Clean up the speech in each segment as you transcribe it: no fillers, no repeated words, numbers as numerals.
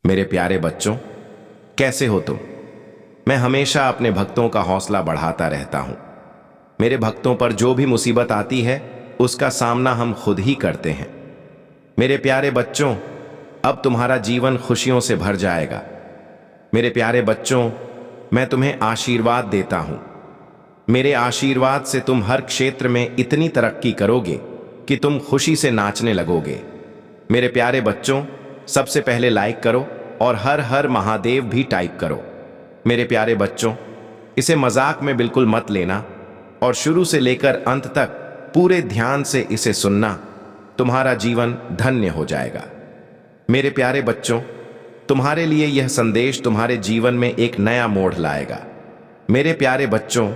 मेरे प्यारे बच्चों, कैसे हो तुम? मैं हमेशा अपने भक्तों का हौसला बढ़ाता रहता हूं। मेरे भक्तों पर जो भी मुसीबत आती है उसका सामना हम खुद ही करते हैं। मेरे प्यारे बच्चों, अब तुम्हारा जीवन खुशियों से भर जाएगा। मेरे प्यारे बच्चों, मैं तुम्हें आशीर्वाद देता हूं। मेरे आशीर्वाद से तुम हर क्षेत्र में इतनी तरक्की करोगे कि तुम खुशी से नाचने लगोगे। मेरे प्यारे बच्चों, सबसे पहले लाइक करो और हर हर महादेव भी टाइप करो। मेरे प्यारे बच्चों, इसे मजाक में बिल्कुल मत लेना और शुरू से लेकर अंत तक पूरे ध्यान से इसे सुनना। तुम्हारा जीवन धन्य हो जाएगा। मेरे प्यारे बच्चों, तुम्हारे लिए यह संदेश तुम्हारे जीवन में एक नया मोड़ लाएगा। मेरे प्यारे बच्चों,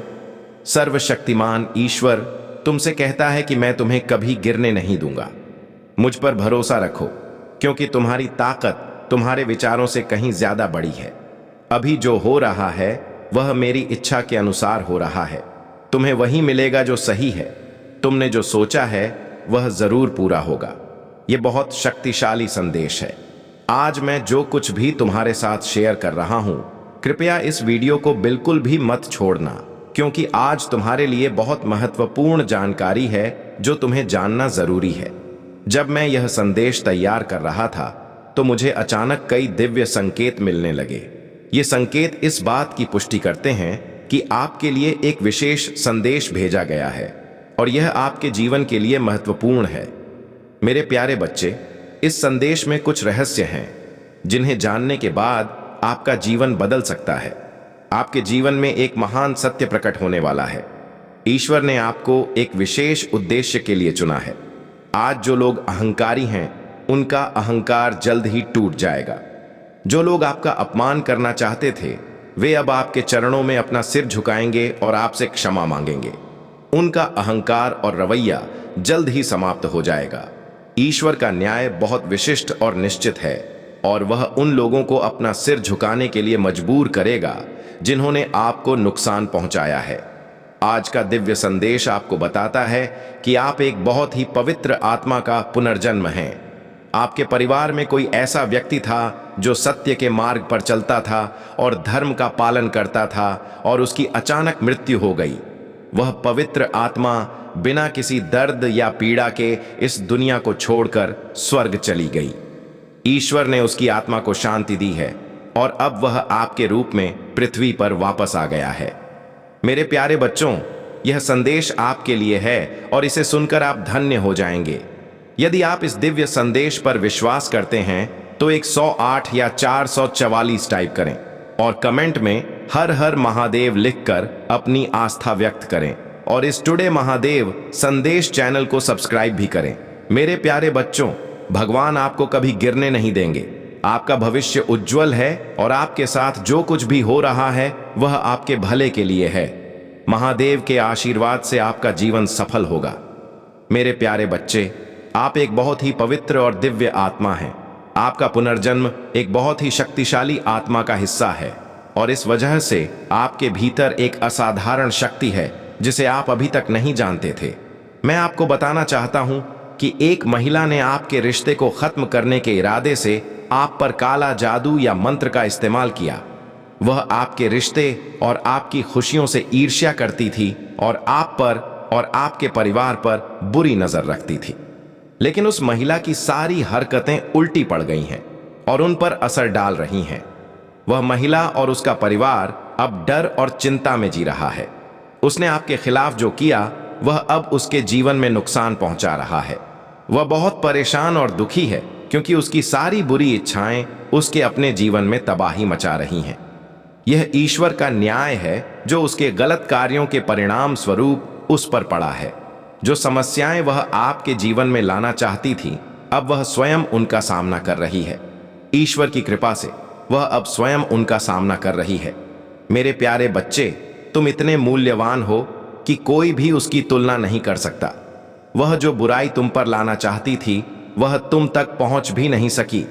सर्वशक्तिमान ईश्वर तुमसे कहता है कि मैं तुम्हें कभी गिरने नहीं दूंगा। मुझ पर भरोसा रखो, क्योंकि तुम्हारी ताकत तुम्हारे विचारों से कहीं ज्यादा बड़ी है। अभी जो हो रहा है वह मेरी इच्छा के अनुसार हो रहा है। तुम्हें वही मिलेगा जो सही है। तुमने जो सोचा है वह जरूर पूरा होगा। यह बहुत शक्तिशाली संदेश है। आज मैं जो कुछ भी तुम्हारे साथ शेयर कर रहा हूं, कृपया इस वीडियो को बिल्कुल भी मत छोड़ना, क्योंकि आज तुम्हारे लिए बहुत महत्वपूर्ण जानकारी है जो तुम्हें जानना जरूरी है। जब मैं यह संदेश तैयार कर रहा था तो मुझे अचानक कई दिव्य संकेत मिलने लगे। ये संकेत इस बात की पुष्टि करते हैं कि आपके लिए एक विशेष संदेश भेजा गया है और यह आपके जीवन के लिए महत्वपूर्ण है। मेरे प्यारे बच्चे, इस संदेश में कुछ रहस्य हैं जिन्हें जानने के बाद आपका जीवन बदल सकता है। आपके जीवन में एक महान सत्य प्रकट होने वाला है। ईश्वर ने आपको एक विशेष उद्देश्य के लिए चुना है। आज जो लोग अहंकारी हैं उनका अहंकार जल्द ही टूट जाएगा। जो लोग आपका अपमान करना चाहते थे वे अब आपके चरणों में अपना सिर झुकाएंगे और आपसे क्षमा मांगेंगे। उनका अहंकार और रवैया जल्द ही समाप्त हो जाएगा। ईश्वर का न्याय बहुत विशिष्ट और निश्चित है और वह उन लोगों को अपना सिर झुकाने के लिए मजबूर करेगा जिन्होंने आपको नुकसान पहुंचाया है। आज का दिव्य संदेश आपको बताता है कि आप एक बहुत ही पवित्र आत्मा का पुनर्जन्म हैं। आपके परिवार में कोई ऐसा व्यक्ति था जो सत्य के मार्ग पर चलता था और धर्म का पालन करता था और उसकी अचानक मृत्यु हो गई। वह पवित्र आत्मा बिना किसी दर्द या पीड़ा के इस दुनिया को छोड़कर स्वर्ग चली गई। ईश्वर ने उसकी आत्मा को शांति दी है और अब वह आपके रूप में पृथ्वी पर वापस आ गया है। मेरे प्यारे बच्चों, यह संदेश आपके लिए है और इसे सुनकर आप धन्य हो जाएंगे। यदि आप इस दिव्य संदेश पर विश्वास करते हैं तो 108 या 444 टाइप करें और कमेंट में हर हर महादेव लिखकर अपनी आस्था व्यक्त करें और इस टुडे महादेव संदेश चैनल को सब्सक्राइब भी करें। मेरे प्यारे बच्चों, भगवान आपको कभी गिरने नहीं देंगे। आपका भविष्य उज्जवल है और आपके साथ जो कुछ भी हो रहा है वह आपके भले के लिए है। महादेव के आशीर्वाद से आपका जीवन सफल होगा। मेरे प्यारे बच्चे, आप एक बहुत ही पवित्र और दिव्य आत्मा हैं। आपका पुनर्जन्म एक बहुत ही शक्तिशाली आत्मा का हिस्सा है और इस वजह से आपके भीतर एक असाधारण शक्ति है जिसे आप अभी तक नहीं जानते थे। मैं आपको बताना चाहता हूं कि एक महिला ने आपके रिश्ते को खत्म करने के इरादे से आप पर काला जादू या मंत्र का इस्तेमाल किया। वह आपके रिश्ते और आपकी खुशियों से ईर्ष्या करती थी और आप पर और आपके परिवार पर बुरी नजर रखती थी। लेकिन उस महिला की सारी हरकतें उल्टी पड़ गई हैं और उन पर असर डाल रही हैं। वह महिला और उसका परिवार अब डर और चिंता में जी रहा है। उसने आपके खिलाफ जो किया वह अब उसके जीवन में नुकसान पहुंचा रहा है। वह बहुत परेशान और दुखी है क्योंकि उसकी सारी बुरी इच्छाएं उसके अपने जीवन में तबाही मचा रही हैं। यह ईश्वर का न्याय है जो उसके गलत कार्यों के परिणाम स्वरूप उस पर पड़ा है। जो समस्याएं वह आपके जीवन में लाना चाहती थी, अब वह स्वयं उनका सामना कर रही है। ईश्वर की कृपा से वह अब स्वयं उनका सामना कर रही है। मेरे प्यारे बच्चे, तुम इतने मूल्यवान हो कि कोई भी उसकी तुलना नहीं कर सकता। वह जो बुराई तुम पर लाना चाहती थी वह तुम तक पहुंच भी नहीं सकी।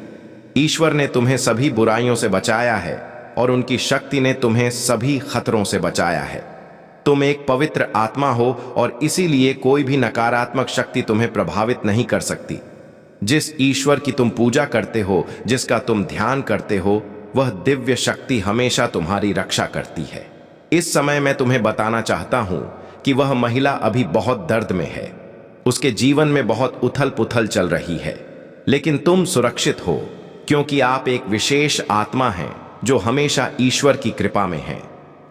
ईश्वर ने तुम्हें सभी बुराइयों से बचाया है और उनकी शक्ति ने तुम्हें सभी खतरों से बचाया है। तुम एक पवित्र आत्मा हो और इसीलिए कोई भी नकारात्मक शक्ति तुम्हें प्रभावित नहीं कर सकती। जिस ईश्वर की तुम पूजा करते हो, जिसका तुम ध्यान करते हो, वह दिव्य शक्ति हमेशा तुम्हारी रक्षा करती है। इस समय मैं तुम्हें बताना चाहता हूं कि वह महिला अभी बहुत दर्द में है। उसके जीवन में बहुत उथल पुथल चल रही है, लेकिन तुम सुरक्षित हो, क्योंकि आप एक विशेष आत्मा हैं जो हमेशा ईश्वर की कृपा में है।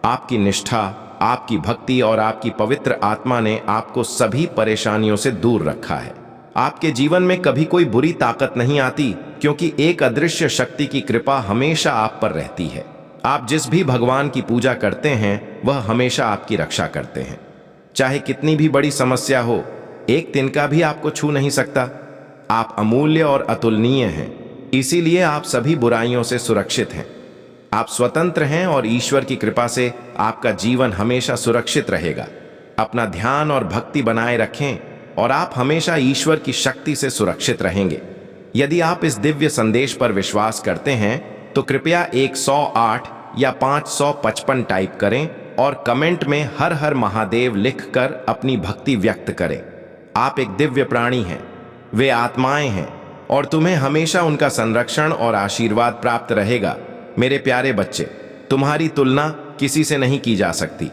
आपकी निष्ठा, आपकी भक्ति और आपकी पवित्र आत्मा ने आपको सभी परेशानियों से दूर रखा है। आपके जीवन में कभी कोई बुरी ताकत नहीं आती, क्योंकि एक अदृश्य शक्ति की कृपा हमेशा आप पर रहती है। आप जिस भी भगवान की पूजा करते हैं, वह हमेशा आपकी रक्षा करते हैं। चाहे कितनी भी बड़ी समस्या हो, एक तिनका भी आपको छू नहीं सकता। आप अमूल्य और अतुलनीय हैं, इसीलिए आप सभी बुराइयों से सुरक्षित हैं। आप स्वतंत्र हैं और ईश्वर की कृपा से आपका जीवन हमेशा सुरक्षित रहेगा। अपना ध्यान और भक्ति बनाए रखें और आप हमेशा ईश्वर की शक्ति से सुरक्षित रहेंगे। यदि आप इस दिव्य संदेश पर विश्वास करते हैं तो कृपया 108 या 555 टाइप करें और कमेंट में हर हर महादेव लिखकर अपनी भक्ति व्यक्त करें। आप एक दिव्य प्राणी हैं, वे आत्माएं हैं और तुम्हें हमेशा उनका संरक्षण और आशीर्वाद प्राप्त रहेगा। मेरे प्यारे बच्चे, तुम्हारी तुलना किसी से नहीं की जा सकती।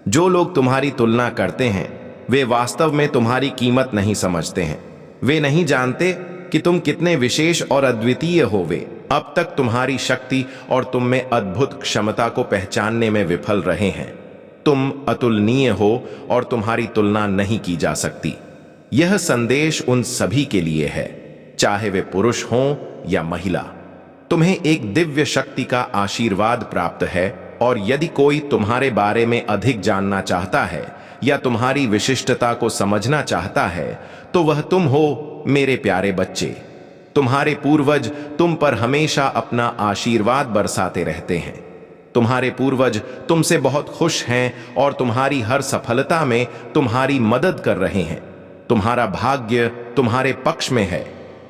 जो लोग तुम्हारी तुलना करते हैं वे वास्तव में तुम्हारी कीमत नहीं समझते हैं। वे नहीं जानते कि तुम कितने विशेष और अद्वितीय हो। वे अब तक तुम्हारी शक्ति और तुम में अद्भुत क्षमता को पहचानने में विफल रहे हैं। तुम अतुलनीय हो और तुम्हारी तुलना नहीं की जा सकती। यह संदेश उन सभी के लिए है, चाहे वे पुरुष हों या महिला। तुम्हें एक दिव्य शक्ति का आशीर्वाद प्राप्त है और यदि कोई तुम्हारे बारे में अधिक जानना चाहता है या तुम्हारी विशिष्टता को समझना चाहता है तो वह तुम हो, मेरे प्यारे बच्चे। तुम्हारे पूर्वज तुम पर हमेशा अपना आशीर्वाद बरसाते रहते हैं। तुम्हारे पूर्वज तुमसे बहुत खुश हैं और तुम्हारी हर सफलता में तुम्हारी मदद कर रहे हैं। तुम्हारा भाग्य तुम्हारे पक्ष में है।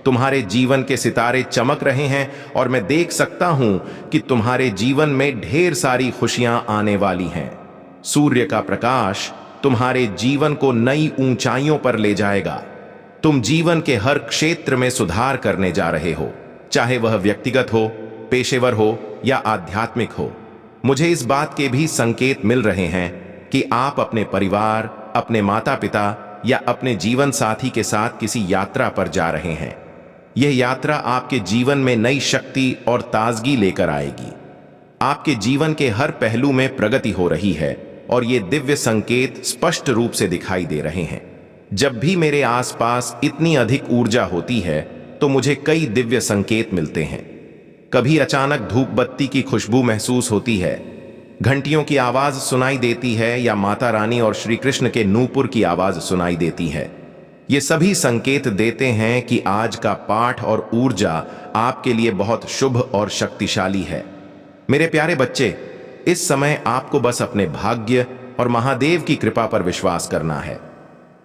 तुम्हारे जीवन के सितारे चमक रहे हैं और मैं देख सकता हूं कि तुम्हारे जीवन में ढेर सारी खुशियां आने वाली हैं। सूर्य का प्रकाश तुम्हारे जीवन को नई ऊंचाइयों पर ले जाएगा। तुम जीवन के हर क्षेत्र में सुधार करने जा रहे हो, चाहे वह व्यक्तिगत हो, पेशेवर हो या आध्यात्मिक हो। मुझे इस बात के भी संकेत मिल रहे हैं कि आप अपने परिवार, अपने माता पिता या अपने जीवन साथी के साथ किसी यात्रा पर जा रहे हैं। यह यात्रा आपके जीवन में नई शक्ति और ताजगी लेकर आएगी। आपके जीवन के हर पहलू में प्रगति हो रही है और ये दिव्य संकेत स्पष्ट रूप से दिखाई दे रहे हैं। जब भी मेरे आसपास इतनी अधिक ऊर्जा होती है तो मुझे कई दिव्य संकेत मिलते हैं। कभी अचानक धूप बत्ती की खुशबू महसूस होती है, घंटियों की आवाज सुनाई देती है या माता रानी और श्री कृष्ण के नूपुर की आवाज सुनाई देती है। ये सभी संकेत देते हैं कि आज का पाठ और ऊर्जा आपके लिए बहुत शुभ और शक्तिशाली है। मेरे प्यारे बच्चे, इस समय आपको बस अपने भाग्य और महादेव की कृपा पर विश्वास करना है।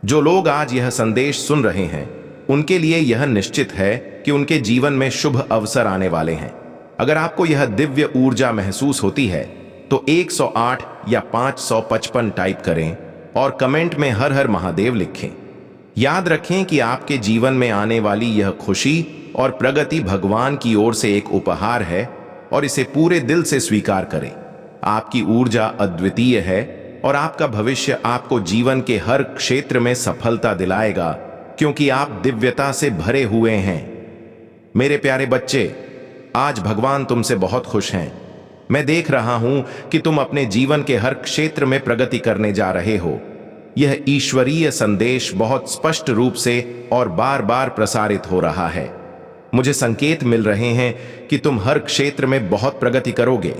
जो लोग आज यह संदेश सुन रहे हैं उनके लिए यह निश्चित है कि उनके जीवन में शुभ अवसर आने वाले हैं। अगर आपको यह दिव्य ऊर्जा महसूस होती है तो 108 या 555 टाइप करें और कमेंट में हर हर महादेव लिखें। याद रखें कि आपके जीवन में आने वाली यह खुशी और प्रगति भगवान की ओर से एक उपहार है और इसे पूरे दिल से स्वीकार करें। आपकी ऊर्जा अद्वितीय है और आपका भविष्य आपको जीवन के हर क्षेत्र में सफलता दिलाएगा, क्योंकि आप दिव्यता से भरे हुए हैं। मेरे प्यारे बच्चे, आज भगवान तुमसे बहुत खुश हैं। मैं देख रहा हूं कि तुम अपने जीवन के हर क्षेत्र में प्रगति करने जा रहे हो। यह ईश्वरीय संदेश बहुत स्पष्ट रूप से और बार बार प्रसारित हो रहा है। मुझे संकेत मिल रहे हैं कि तुम हर क्षेत्र में बहुत प्रगति करोगे।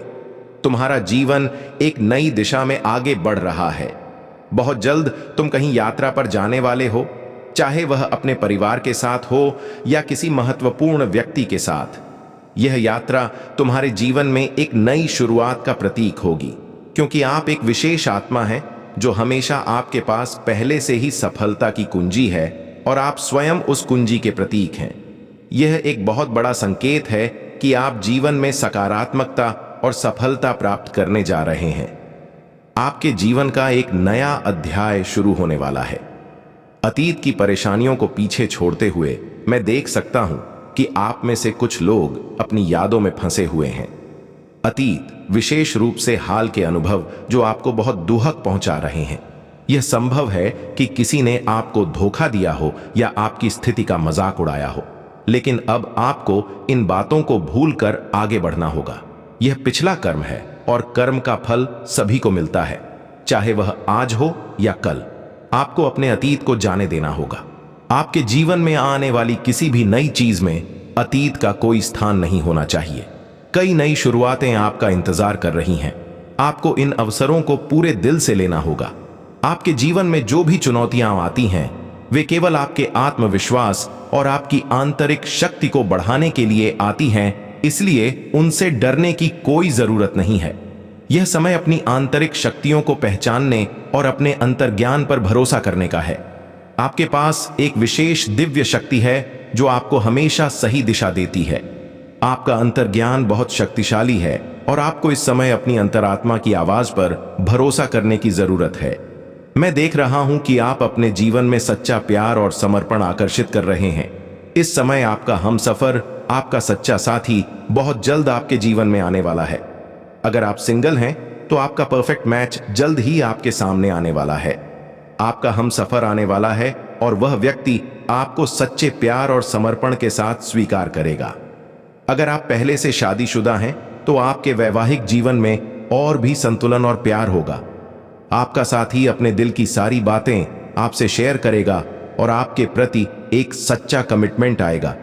तुम्हारा जीवन एक नई दिशा में आगे बढ़ रहा है। बहुत जल्द तुम कहीं यात्रा पर जाने वाले हो, चाहे वह अपने परिवार के साथ हो या किसी महत्वपूर्ण व्यक्ति के साथ। यह यात्रा तुम्हारे जीवन में एक नई शुरुआत का प्रतीक होगी, क्योंकि आप एक विशेष आत्मा हैं जो हमेशा आपके पास पहले से ही सफलता की कुंजी है और आप स्वयं उस कुंजी के प्रतीक हैं। यह एक बहुत बड़ा संकेत है कि आप जीवन में सकारात्मकता और सफलता प्राप्त करने जा रहे हैं। आपके जीवन का एक नया अध्याय शुरू होने वाला है। अतीत की परेशानियों को पीछे छोड़ते हुए मैं देख सकता हूं कि आप में से कुछ लोग अपनी यादों में फंसे हुए हैं। अतीत, विशेष रूप से हाल के अनुभव जो आपको बहुत दुहक पहुंचा रहे हैं। यह संभव है कि किसी ने आपको धोखा दिया हो या आपकी स्थिति का मजाक उड़ाया हो, लेकिन अब आपको इन बातों को भूलकर आगे बढ़ना होगा। यह पिछला कर्म है और कर्म का फल सभी को मिलता है, चाहे वह आज हो या कल। आपको अपने अतीत को जाने देना होगा। आपके जीवन में आने वाली किसी भी नई चीज में अतीत का कोई स्थान नहीं होना चाहिए। कई नई शुरुआतें आपका इंतजार कर रही हैं। आपको इन अवसरों को पूरे दिल से लेना होगा। आपके जीवन में जो भी चुनौतियां आती हैं, वे केवल आपके आत्मविश्वास और आपकी आंतरिक शक्ति को बढ़ाने के लिए आती हैं, इसलिए उनसे डरने की कोई जरूरत नहीं है। यह समय अपनी आंतरिक शक्तियों को पहचानने और अपने अंतर्ज्ञान पर भरोसा करने का है। आपके पास एक विशेष दिव्य शक्ति है जो आपको हमेशा सही दिशा देती है। आपका अंतर्ज्ञान बहुत शक्तिशाली है और आपको इस समय अपनी अंतरात्मा की आवाज पर भरोसा करने की जरूरत है। मैं देख रहा हूं कि आप अपने जीवन में सच्चा प्यार और समर्पण आकर्षित कर रहे हैं। इस समय आपका हमसफर, आपका सच्चा साथी बहुत जल्द आपके जीवन में आने वाला है। अगर आप सिंगल हैं तो आपका परफेक्ट मैच जल्द ही आपके सामने आने वाला है। आपका हमसफर आने वाला है और वह व्यक्ति आपको सच्चे प्यार और समर्पण के साथ स्वीकार करेगा। अगर आप पहले से शादीशुदा हैं तो आपके वैवाहिक जीवन में और भी संतुलन और प्यार होगा। आपका साथी अपने दिल की सारी बातें आपसे शेयर करेगा और आपके प्रति एक सच्चा कमिटमेंट आएगा।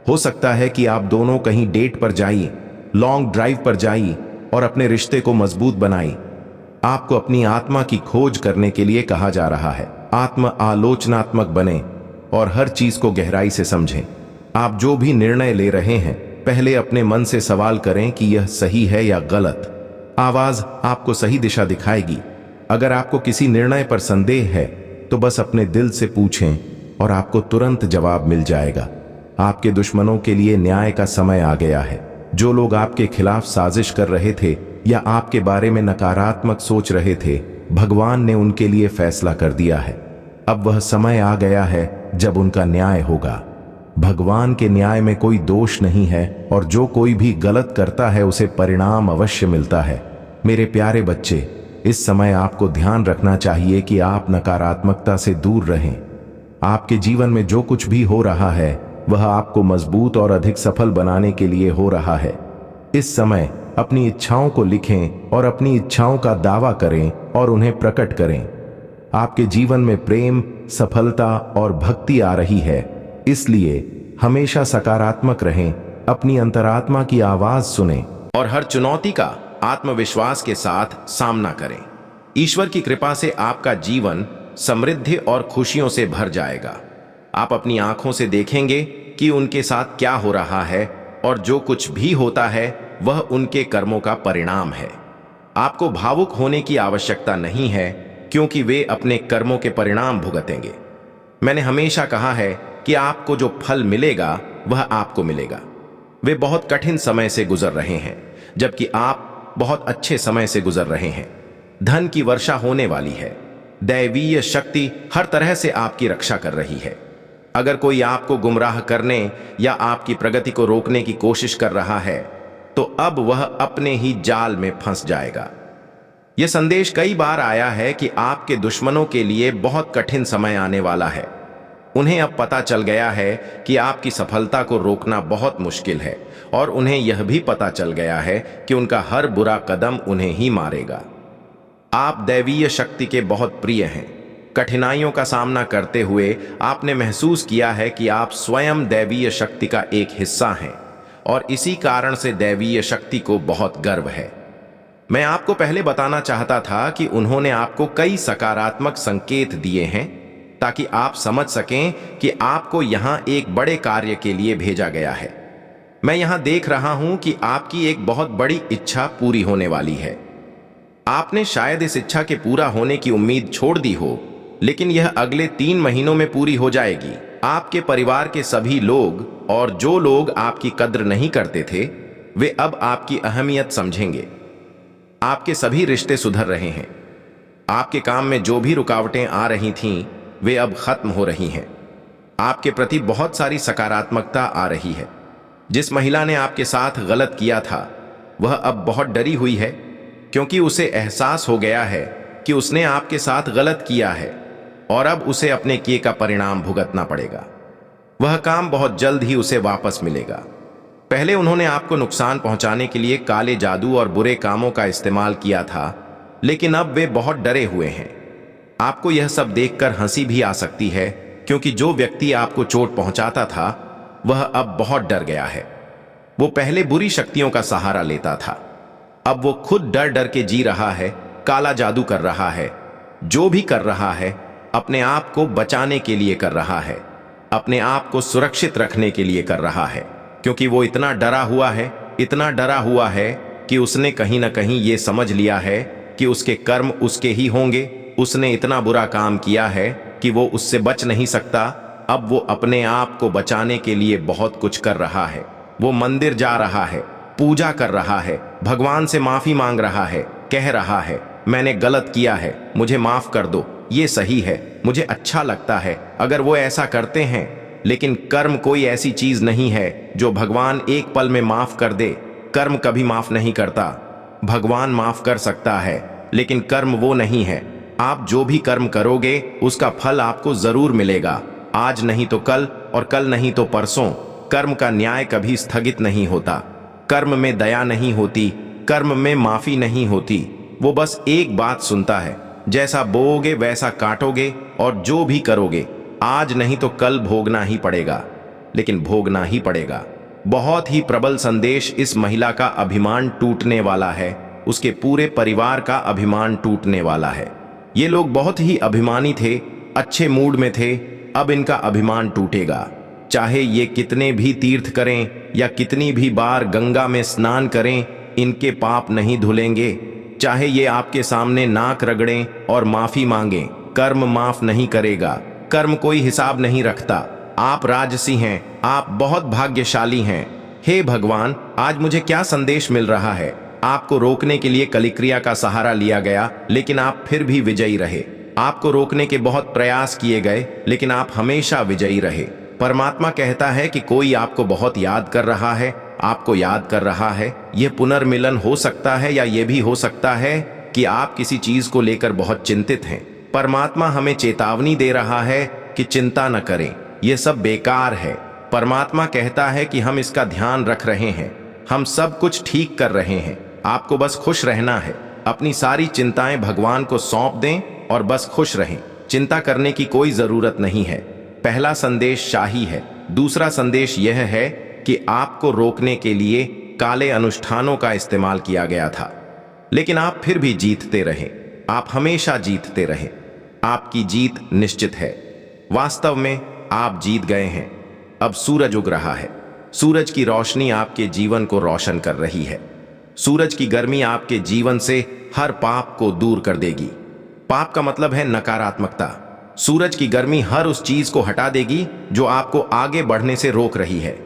हो सकता है कि आप दोनों कहीं डेट पर जाइए, लॉन्ग ड्राइव पर जाइए और अपने रिश्ते को मजबूत बनाइए। आपको अपनी आत्मा की खोज करने के लिए कहा जा रहा है। आत्म आलोचनात्मक बने और हर चीज को गहराई से समझें। आप जो भी निर्णय ले रहे हैं, पहले अपने मन से सवाल करें कि यह सही है या गलत। आवाज आपको सही दिशा दिखाएगी। अगर आपको किसी निर्णय पर संदेह है तो बस अपने दिल से पूछें और आपको तुरंत जवाब मिल जाएगा। आपके दुश्मनों के लिए न्याय का समय आ गया है। जो लोग आपके खिलाफ साजिश कर रहे थे या आपके बारे में नकारात्मक सोच रहे थे, भगवान ने उनके लिए फैसला कर दिया है। अब वह समय आ गया है जब उनका न्याय होगा। भगवान के न्याय में कोई दोष नहीं है और जो कोई भी गलत करता है उसे परिणाम अवश्य मिलता है। मेरे प्यारे बच्चे, इस समय आपको ध्यान रखना चाहिए कि आप नकारात्मकता से दूर रहें। आपके जीवन में जो कुछ भी हो रहा है वह आपको मजबूत और अधिक सफल बनाने के लिए हो रहा है। इस समय अपनी इच्छाओं को लिखें और अपनी इच्छाओं का दावा करें और उन्हें प्रकट करें। आपके जीवन में प्रेम, सफलता और भक्ति आ रही है, इसलिए हमेशा सकारात्मक रहें, अपनी अंतरात्मा की आवाज सुनें और हर चुनौती का आत्मविश्वास के साथ सामना करें। ईश्वर की कृपा से आपका जीवन समृद्धि और खुशियों से भर जाएगा। आप अपनी आंखों से देखेंगे कि उनके साथ क्या हो रहा है और जो कुछ भी होता है वह उनके कर्मों का परिणाम है। आपको भावुक होने की आवश्यकता नहीं है क्योंकि वे अपने कर्मों के परिणाम भुगतेंगे। मैंने हमेशा कहा है कि आपको जो फल मिलेगा वह आपको मिलेगा। वे बहुत कठिन समय से गुजर रहे हैं जबकि आप बहुत अच्छे समय से गुजर रहे हैं। धन की वर्षा होने वाली है। दैवीय शक्ति हर तरह से आपकी रक्षा कर रही है। अगर कोई आपको गुमराह करने या आपकी प्रगति को रोकने की कोशिश कर रहा है तो अब वह अपने ही जाल में फंस जाएगा। यह संदेश कई बार आया है कि आपके दुश्मनों के लिए बहुत कठिन समय आने वाला है। उन्हें अब पता चल गया है कि आपकी सफलता को रोकना बहुत मुश्किल है और उन्हें यह भी पता चल गया है कि उनका हर बुरा कदम उन्हें ही मारेगा। आप दैवीय शक्ति के बहुत प्रिय हैं। कठिनाइयों का सामना करते हुए आपने महसूस किया है कि आप स्वयं दैवीय शक्ति का एक हिस्सा हैं और इसी कारण से दैवीय शक्ति को बहुत गर्व है। मैं आपको पहले बताना चाहता था कि उन्होंने आपको कई सकारात्मक संकेत दिए हैं ताकि आप समझ सकें कि आपको यहां एक बड़े कार्य के लिए भेजा गया है। मैं यहां देख रहा हूं कि आपकी एक बहुत बड़ी इच्छा पूरी होने वाली है। आपने शायद इस इच्छा के पूरा होने की उम्मीद छोड़ दी हो, लेकिन यह अगले 3 महीनों में पूरी हो जाएगी। आपके परिवार के सभी लोग और जो लोग आपकी कद्र नहीं करते थे, वे अब आपकी अहमियत समझेंगे। आपके सभी रिश्ते सुधर रहे हैं। आपके काम में जो भी रुकावटें आ रही थीं, वे अब खत्म हो रही हैं। आपके प्रति बहुत सारी सकारात्मकता आ रही है। जिस महिला ने आपके साथ गलत किया था वह अब बहुत डरी हुई है, क्योंकि उसे एहसास हो गया है कि उसने आपके साथ गलत किया है और अब उसे अपने किए का परिणाम भुगतना पड़ेगा। वह काम बहुत जल्द ही उसे वापस मिलेगा। पहले उन्होंने आपको नुकसान पहुंचाने के लिए काले जादू और बुरे कामों का इस्तेमाल किया था, लेकिन अब वे बहुत डरे हुए हैं। आपको यह सब देखकर हंसी भी आ सकती है, क्योंकि जो व्यक्ति आपको चोट पहुंचाता था वह अब बहुत डर गया है। वो पहले बुरी शक्तियों का सहारा लेता था, अब वो खुद डर डर के जी रहा है, काला जादू कर रहा है। जो भी कर रहा है अपने आप को बचाने के लिए कर रहा है, अपने आप को सुरक्षित रखने के लिए कर रहा है, क्योंकि वो इतना डरा हुआ है कि उसने कहीं ना कहीं ये समझ लिया है कि उसके कर्म उसके ही होंगे। उसने इतना बुरा काम किया है कि वो उससे बच नहीं सकता। अब वो अपने आप को बचाने के लिए बहुत कुछ कर रहा है। वो मंदिर जा रहा है, पूजा कर रहा है, भगवान से माफी मांग रहा है, कह रहा है मैंने गलत किया है, मुझे माफ कर दो, ये सही है, मुझे अच्छा लगता है अगर वो ऐसा करते हैं। लेकिन कर्म कोई ऐसी चीज नहीं है जो भगवान एक पल में माफ कर दे। कर्म कभी माफ नहीं करता। भगवान माफ कर सकता है, लेकिन कर्म वो नहीं है। आप जो भी कर्म करोगे उसका फल आपको जरूर मिलेगा, आज नहीं तो कल और कल नहीं तो परसों। कर्म का न्याय कभी स्थगित नहीं होता। कर्म में दया नहीं होती, कर्म में माफी नहीं होती। वो बस एक बात सुनता है, जैसा बोओगे वैसा काटोगे, और जो भी करोगे आज नहीं तो कल भोगना ही पड़ेगा, लेकिन भोगना ही पड़ेगा। बहुत ही प्रबल संदेश। इस महिला का अभिमान टूटने वाला है, उसके पूरे परिवार का अभिमान टूटने वाला है। ये लोग बहुत ही अभिमानी थे, अच्छे मूड में थे, अब इनका अभिमान टूटेगा। चाहे ये कितने भी तीर्थ करें या कितनी भी बार गंगा में स्नान करें, इनके पाप नहीं धुलेंगे। चाहे ये आपके सामने नाक रगड़ें और माफी मांगें, कर्म माफ नहीं करेगा। कर्म कोई हिसाब नहीं रखता। आप राजसी हैं, आप बहुत भाग्यशाली हैं। हे भगवान, आज मुझे क्या संदेश मिल रहा है? आपको रोकने के लिए कलिक्रिया का सहारा लिया गया, लेकिन आप फिर भी विजयी रहे। आपको रोकने के बहुत प्रयास किए गए, लेकिन आप हमेशा विजयी रहे। परमात्मा कहता है कि कोई आपको बहुत याद कर रहा है, आपको याद कर रहा है। यह पुनर्मिलन हो सकता है, या यह भी हो सकता है कि आप किसी चीज को लेकर बहुत चिंतित हैं। परमात्मा हमें चेतावनी दे रहा है कि चिंता न करें, यह सब बेकार है। परमात्मा कहता है कि हम इसका ध्यान रख रहे हैं, हम सब कुछ ठीक कर रहे हैं। आपको बस खुश रहना है। अपनी सारी चिंताएं भगवान को सौंप दें और बस खुश रहें। चिंता करने की कोई जरूरत नहीं है। पहला संदेश शाही है। दूसरा संदेश यह है कि आपको रोकने के लिए काले अनुष्ठानों का इस्तेमाल किया गया था, लेकिन आप फिर भी जीतते रहे। आप हमेशा जीतते रहे। आपकी जीत निश्चित है। वास्तव में आप जीत गए हैं। अब सूरज उग रहा है। सूरज की रोशनी आपके जीवन को रोशन कर रही है। सूरज की गर्मी आपके जीवन से हर पाप को दूर कर देगी। पाप का मतलब है नकारात्मकता। सूरज की गर्मी हर उस चीज को हटा देगी जो आपको आगे बढ़ने से रोक रही है।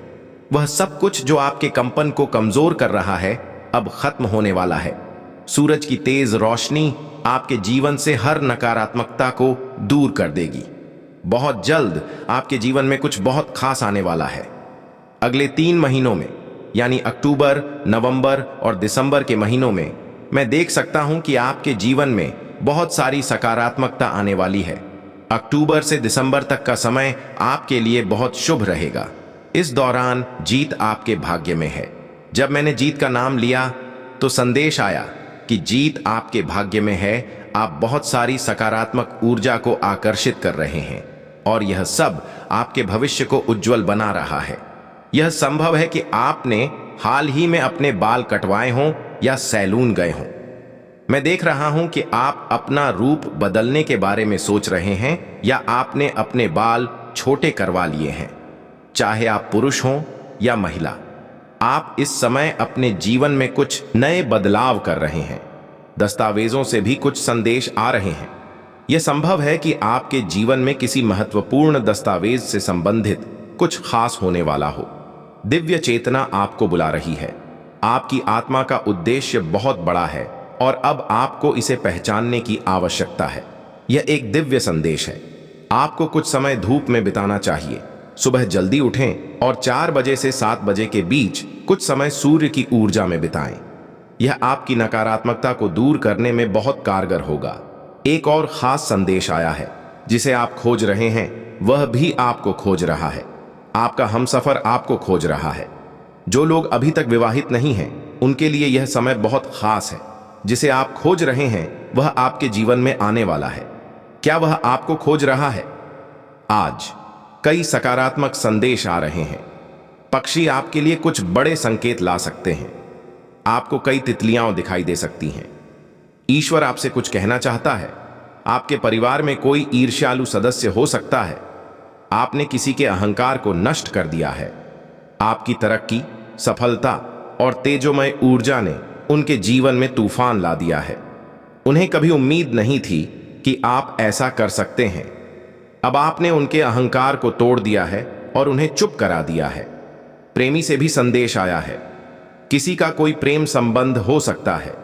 वह सब कुछ जो आपके कंपन को कमजोर कर रहा है अब खत्म होने वाला है। सूरज की तेज रोशनी आपके जीवन से हर नकारात्मकता को दूर कर देगी। बहुत जल्द आपके जीवन में कुछ बहुत खास आने वाला है। अगले 3 महीनों में, यानी अक्टूबर, नवंबर और दिसंबर के महीनों में, मैं देख सकता हूं कि आपके जीवन में बहुत सारी सकारात्मकता आने वाली है। अक्टूबर से दिसंबर तक का समय आपके लिए बहुत शुभ रहेगा। इस दौरान जीत आपके भाग्य में है। जब मैंने जीत का नाम लिया तो संदेश आया कि जीत आपके भाग्य में है। आप बहुत सारी सकारात्मक ऊर्जा को आकर्षित कर रहे हैं और यह सब आपके भविष्य को उज्जवल बना रहा है। यह संभव है कि आपने हाल ही में अपने बाल कटवाए हों या सैलून गए हों। मैं देख रहा हूं कि आप अपना रूप बदलने के बारे में सोच रहे हैं या आपने अपने बाल छोटे करवा लिए हैं। चाहे आप पुरुष हों या महिला, आप इस समय अपने जीवन में कुछ नए बदलाव कर रहे हैं। दस्तावेजों से भी कुछ संदेश आ रहे हैं। यह संभव है कि आपके जीवन में किसी महत्वपूर्ण दस्तावेज से संबंधित कुछ खास होने वाला हो। दिव्य चेतना आपको बुला रही है। आपकी आत्मा का उद्देश्य बहुत बड़ा है और अब आपको इसे पहचानने की आवश्यकता है। यह एक दिव्य संदेश है। आपको कुछ समय धूप में बिताना चाहिए। सुबह जल्दी उठें और 4 बजे से 7 बजे के बीच कुछ समय सूर्य की ऊर्जा में बिताएं। यह आपकी नकारात्मकता को दूर करने में बहुत कारगर होगा। एक और खास संदेश आया है। जिसे आप खोज रहे हैं वह भी आपको खोज रहा है। आपका हमसफर आपको खोज रहा है। जो लोग अभी तक विवाहित नहीं हैं उनके लिए यह समय बहुत खास है। जिसे आप खोज रहे हैं वह आपके जीवन में आने वाला है। क्या वह आपको खोज रहा है? आज कई सकारात्मक संदेश आ रहे हैं। पक्षी आपके लिए कुछ बड़े संकेत ला सकते हैं। आपको कई तितलियां दिखाई दे सकती हैं। ईश्वर आपसे कुछ कहना चाहता है। आपके परिवार में कोई ईर्ष्यालु सदस्य हो सकता है। आपने किसी के अहंकार को नष्ट कर दिया है। आपकी तरक्की, सफलता और तेजोमय ऊर्जा ने उनके जीवन में तूफान ला दिया है। उन्हें कभी उम्मीद नहीं थी कि आप ऐसा कर सकते हैं। अब आपने उनके अहंकार को तोड़ दिया है और उन्हें चुप करा दिया है। प्रेमी से भी संदेश आया है। किसी का कोई प्रेम संबंध हो सकता है।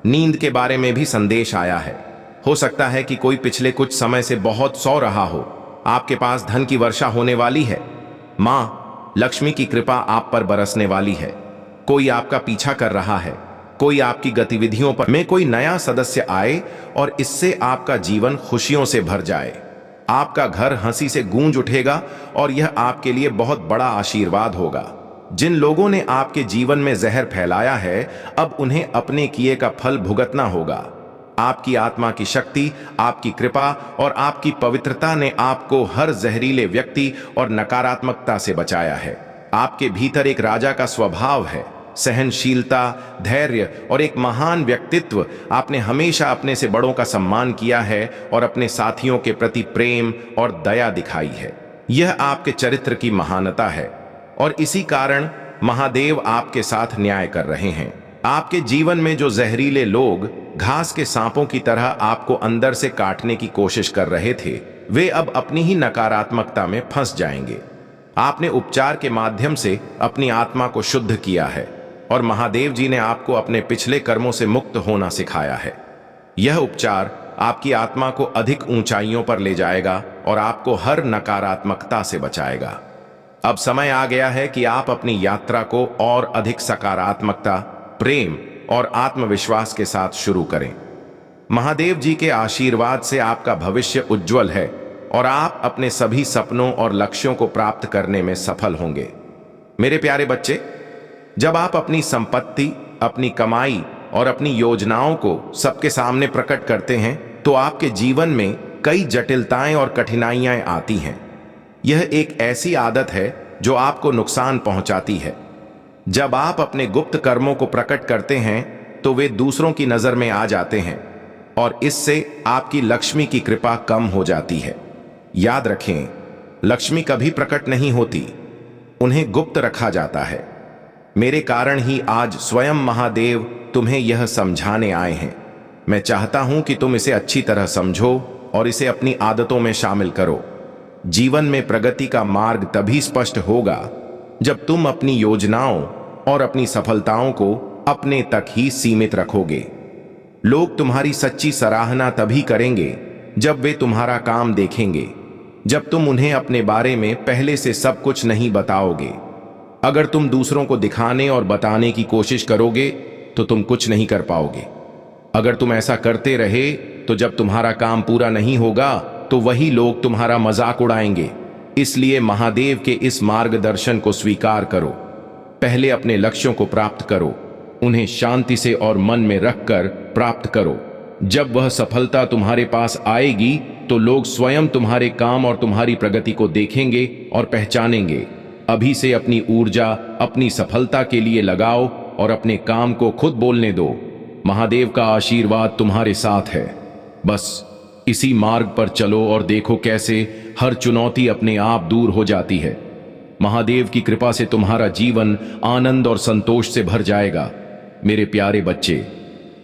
नींद के बारे में भी संदेश आया है। हो सकता है कि कोई पिछले कुछ समय से बहुत सो रहा हो। आपके पास धन की वर्षा होने वाली है। मां लक्ष्मी की कृपा आप पर बरसने वाली है। कोई आपका पीछा कर रहा है। कोई आपकी गतिविधियों पर में कोई नया सदस्य आए और इससे आपका जीवन खुशियों से भर जाए। आपका घर हंसी से गूंज उठेगा और यह आपके लिए बहुत बड़ा आशीर्वाद होगा। जिन लोगों ने आपके जीवन में जहर फैलाया है अब उन्हें अपने किए का फल भुगतना होगा। आपकी आत्मा की शक्ति, आपकी कृपा और आपकी पवित्रता ने आपको हर जहरीले व्यक्ति और नकारात्मकता से बचाया है। आपके भीतर एक राजा का स्वभाव है। सहनशीलता, धैर्य और एक महान व्यक्तित्व। आपने हमेशा अपने से बड़ों का सम्मान किया है और अपने साथियों के प्रति प्रेम और दया दिखाई है। यह आपके चरित्र की महानता है और इसी कारण महादेव आपके साथ न्याय कर रहे हैं। आपके जीवन में जो जहरीले लोग घास के सांपों की तरह आपको अंदर से काटने की कोशिश कर रहे थे वे अब अपनी ही नकारात्मकता में फंस जाएंगे। आपने उपचार के माध्यम से अपनी आत्मा को शुद्ध किया है और महादेव जी ने आपको अपने पिछले कर्मों से मुक्त होना सिखाया है। यह उपचार आपकी आत्मा को अधिक ऊंचाइयों पर ले जाएगा और आपको हर नकारात्मकता से बचाएगा। अब समय आ गया है कि आप अपनी यात्रा को और अधिक सकारात्मकता, प्रेम और आत्मविश्वास के साथ शुरू करें। महादेव जी के आशीर्वाद से आपका भविष्य उज्जवल है और आप अपने सभी सपनों और लक्ष्यों को प्राप्त करने में सफल होंगे। मेरे प्यारे बच्चे, जब आप अपनी संपत्ति, अपनी कमाई और अपनी योजनाओं को सबके सामने प्रकट करते हैं तो आपके जीवन में कई जटिलताएं और कठिनाइयां आती हैं। यह एक ऐसी आदत है जो आपको नुकसान पहुंचाती है। जब आप अपने गुप्त कर्मों को प्रकट करते हैं तो वे दूसरों की नजर में आ जाते हैं और इससे आपकी लक्ष्मी की कृपा कम हो जाती है। याद रखें, लक्ष्मी कभी प्रकट नहीं होती, उन्हें गुप्त रखा जाता है। मेरे कारण ही आज स्वयं महादेव तुम्हें यह समझाने आए हैं। मैं चाहता हूं कि तुम इसे अच्छी तरह समझो और इसे अपनी आदतों में शामिल करो। जीवन में प्रगति का मार्ग तभी स्पष्ट होगा जब तुम अपनी योजनाओं और अपनी सफलताओं को अपने तक ही सीमित रखोगे। लोग तुम्हारी सच्ची सराहना तभी करेंगे जब वे तुम्हारा काम देखेंगे, जब तुम उन्हें अपने बारे में पहले से सब कुछ नहीं बताओगे। अगर तुम दूसरों को दिखाने और बताने की कोशिश करोगे तो तुम कुछ नहीं कर पाओगे। अगर तुम ऐसा करते रहे तो जब तुम्हारा काम पूरा नहीं होगा तो वही लोग तुम्हारा मजाक उड़ाएंगे। इसलिए महादेव के इस मार्गदर्शन को स्वीकार करो। पहले अपने लक्ष्यों को प्राप्त करो, उन्हें शांति से और मन में रखकर प्राप्त करो। जब वह सफलता तुम्हारे पास आएगी तो लोग स्वयं तुम्हारे काम और तुम्हारी प्रगति को देखेंगे और पहचानेंगे। अभी से अपनी ऊर्जा अपनी सफलता के लिए लगाओ और अपने काम को खुद बोलने दो। महादेव का आशीर्वाद तुम्हारे साथ है। बस इसी मार्ग पर चलो और देखो कैसे हर चुनौती अपने आप दूर हो जाती है। महादेव की कृपा से तुम्हारा जीवन आनंद और संतोष से भर जाएगा। मेरे प्यारे बच्चे,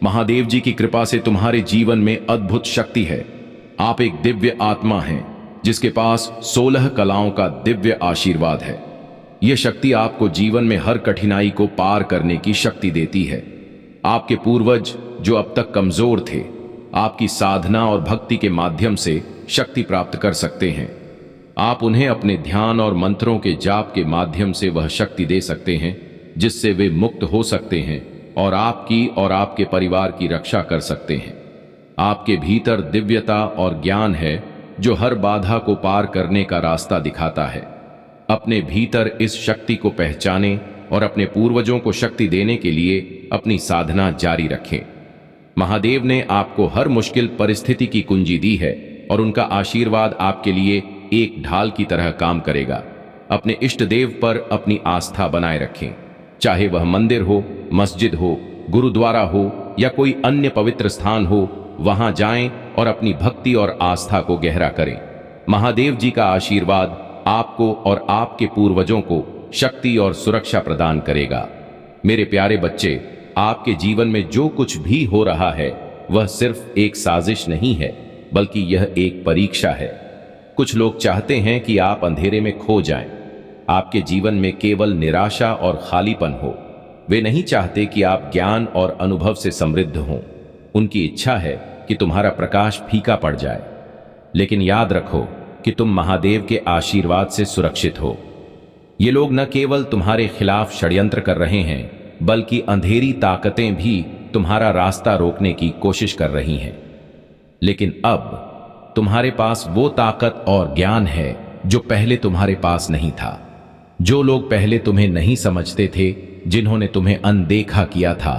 महादेव जी की कृपा से तुम्हारे जीवन में अद्भुत शक्ति है। आप एक दिव्य आत्मा हैं जिसके पास 16 कलाओं का दिव्य आशीर्वाद है। यह शक्ति आपको जीवन में हर कठिनाई को पार करने की शक्ति देती है। आपके पूर्वज जो अब तक कमजोर थे आपकी साधना और भक्ति के माध्यम से शक्ति प्राप्त कर सकते हैं। आप उन्हें अपने ध्यान और मंत्रों के जाप के माध्यम से वह शक्ति दे सकते हैं जिससे वे मुक्त हो सकते हैं और आपकी और आपके परिवार की रक्षा कर सकते हैं। आपके भीतर दिव्यता और ज्ञान है जो हर बाधा को पार करने का रास्ता दिखाता है। अपने भीतर इस शक्ति को पहचानें और अपने पूर्वजों को शक्ति देने के लिए अपनी साधना जारी रखें। महादेव ने आपको हर मुश्किल परिस्थिति की कुंजी दी है और उनका आशीर्वाद आपके लिए एक ढाल की तरह काम करेगा। अपने इष्ट देव पर अपनी आस्था बनाए रखें, चाहे वह मंदिर हो, मस्जिद हो, गुरुद्वारा हो या कोई अन्य पवित्र स्थान हो। वहां जाएं और अपनी भक्ति और आस्था को गहरा करें। महादेव जी का आशीर्वाद आपको और आपके पूर्वजों को शक्ति और सुरक्षा प्रदान करेगा। मेरे प्यारे बच्चे, आपके जीवन में जो कुछ भी हो रहा है वह सिर्फ एक साजिश नहीं है, बल्कि यह एक परीक्षा है। कुछ लोग चाहते हैं कि आप अंधेरे में खो जाएं, आपके जीवन में केवल निराशा और खालीपन हो। वे नहीं चाहते कि आप ज्ञान और अनुभव से समृद्ध हों। उनकी इच्छा है कि तुम्हारा प्रकाश फीका पड़ जाए। लेकिन याद रखो कि तुम महादेव के आशीर्वाद से सुरक्षित हो। ये लोग न केवल तुम्हारे खिलाफ षड्यंत्र कर रहे हैं, बल्कि अंधेरी ताकतें भी तुम्हारा रास्ता रोकने की कोशिश कर रही हैं। लेकिन अब तुम्हारे पास वो ताकत और ज्ञान है जो पहले तुम्हारे पास नहीं था। जो लोग पहले तुम्हें नहीं समझते थे, जिन्होंने तुम्हें अनदेखा किया था,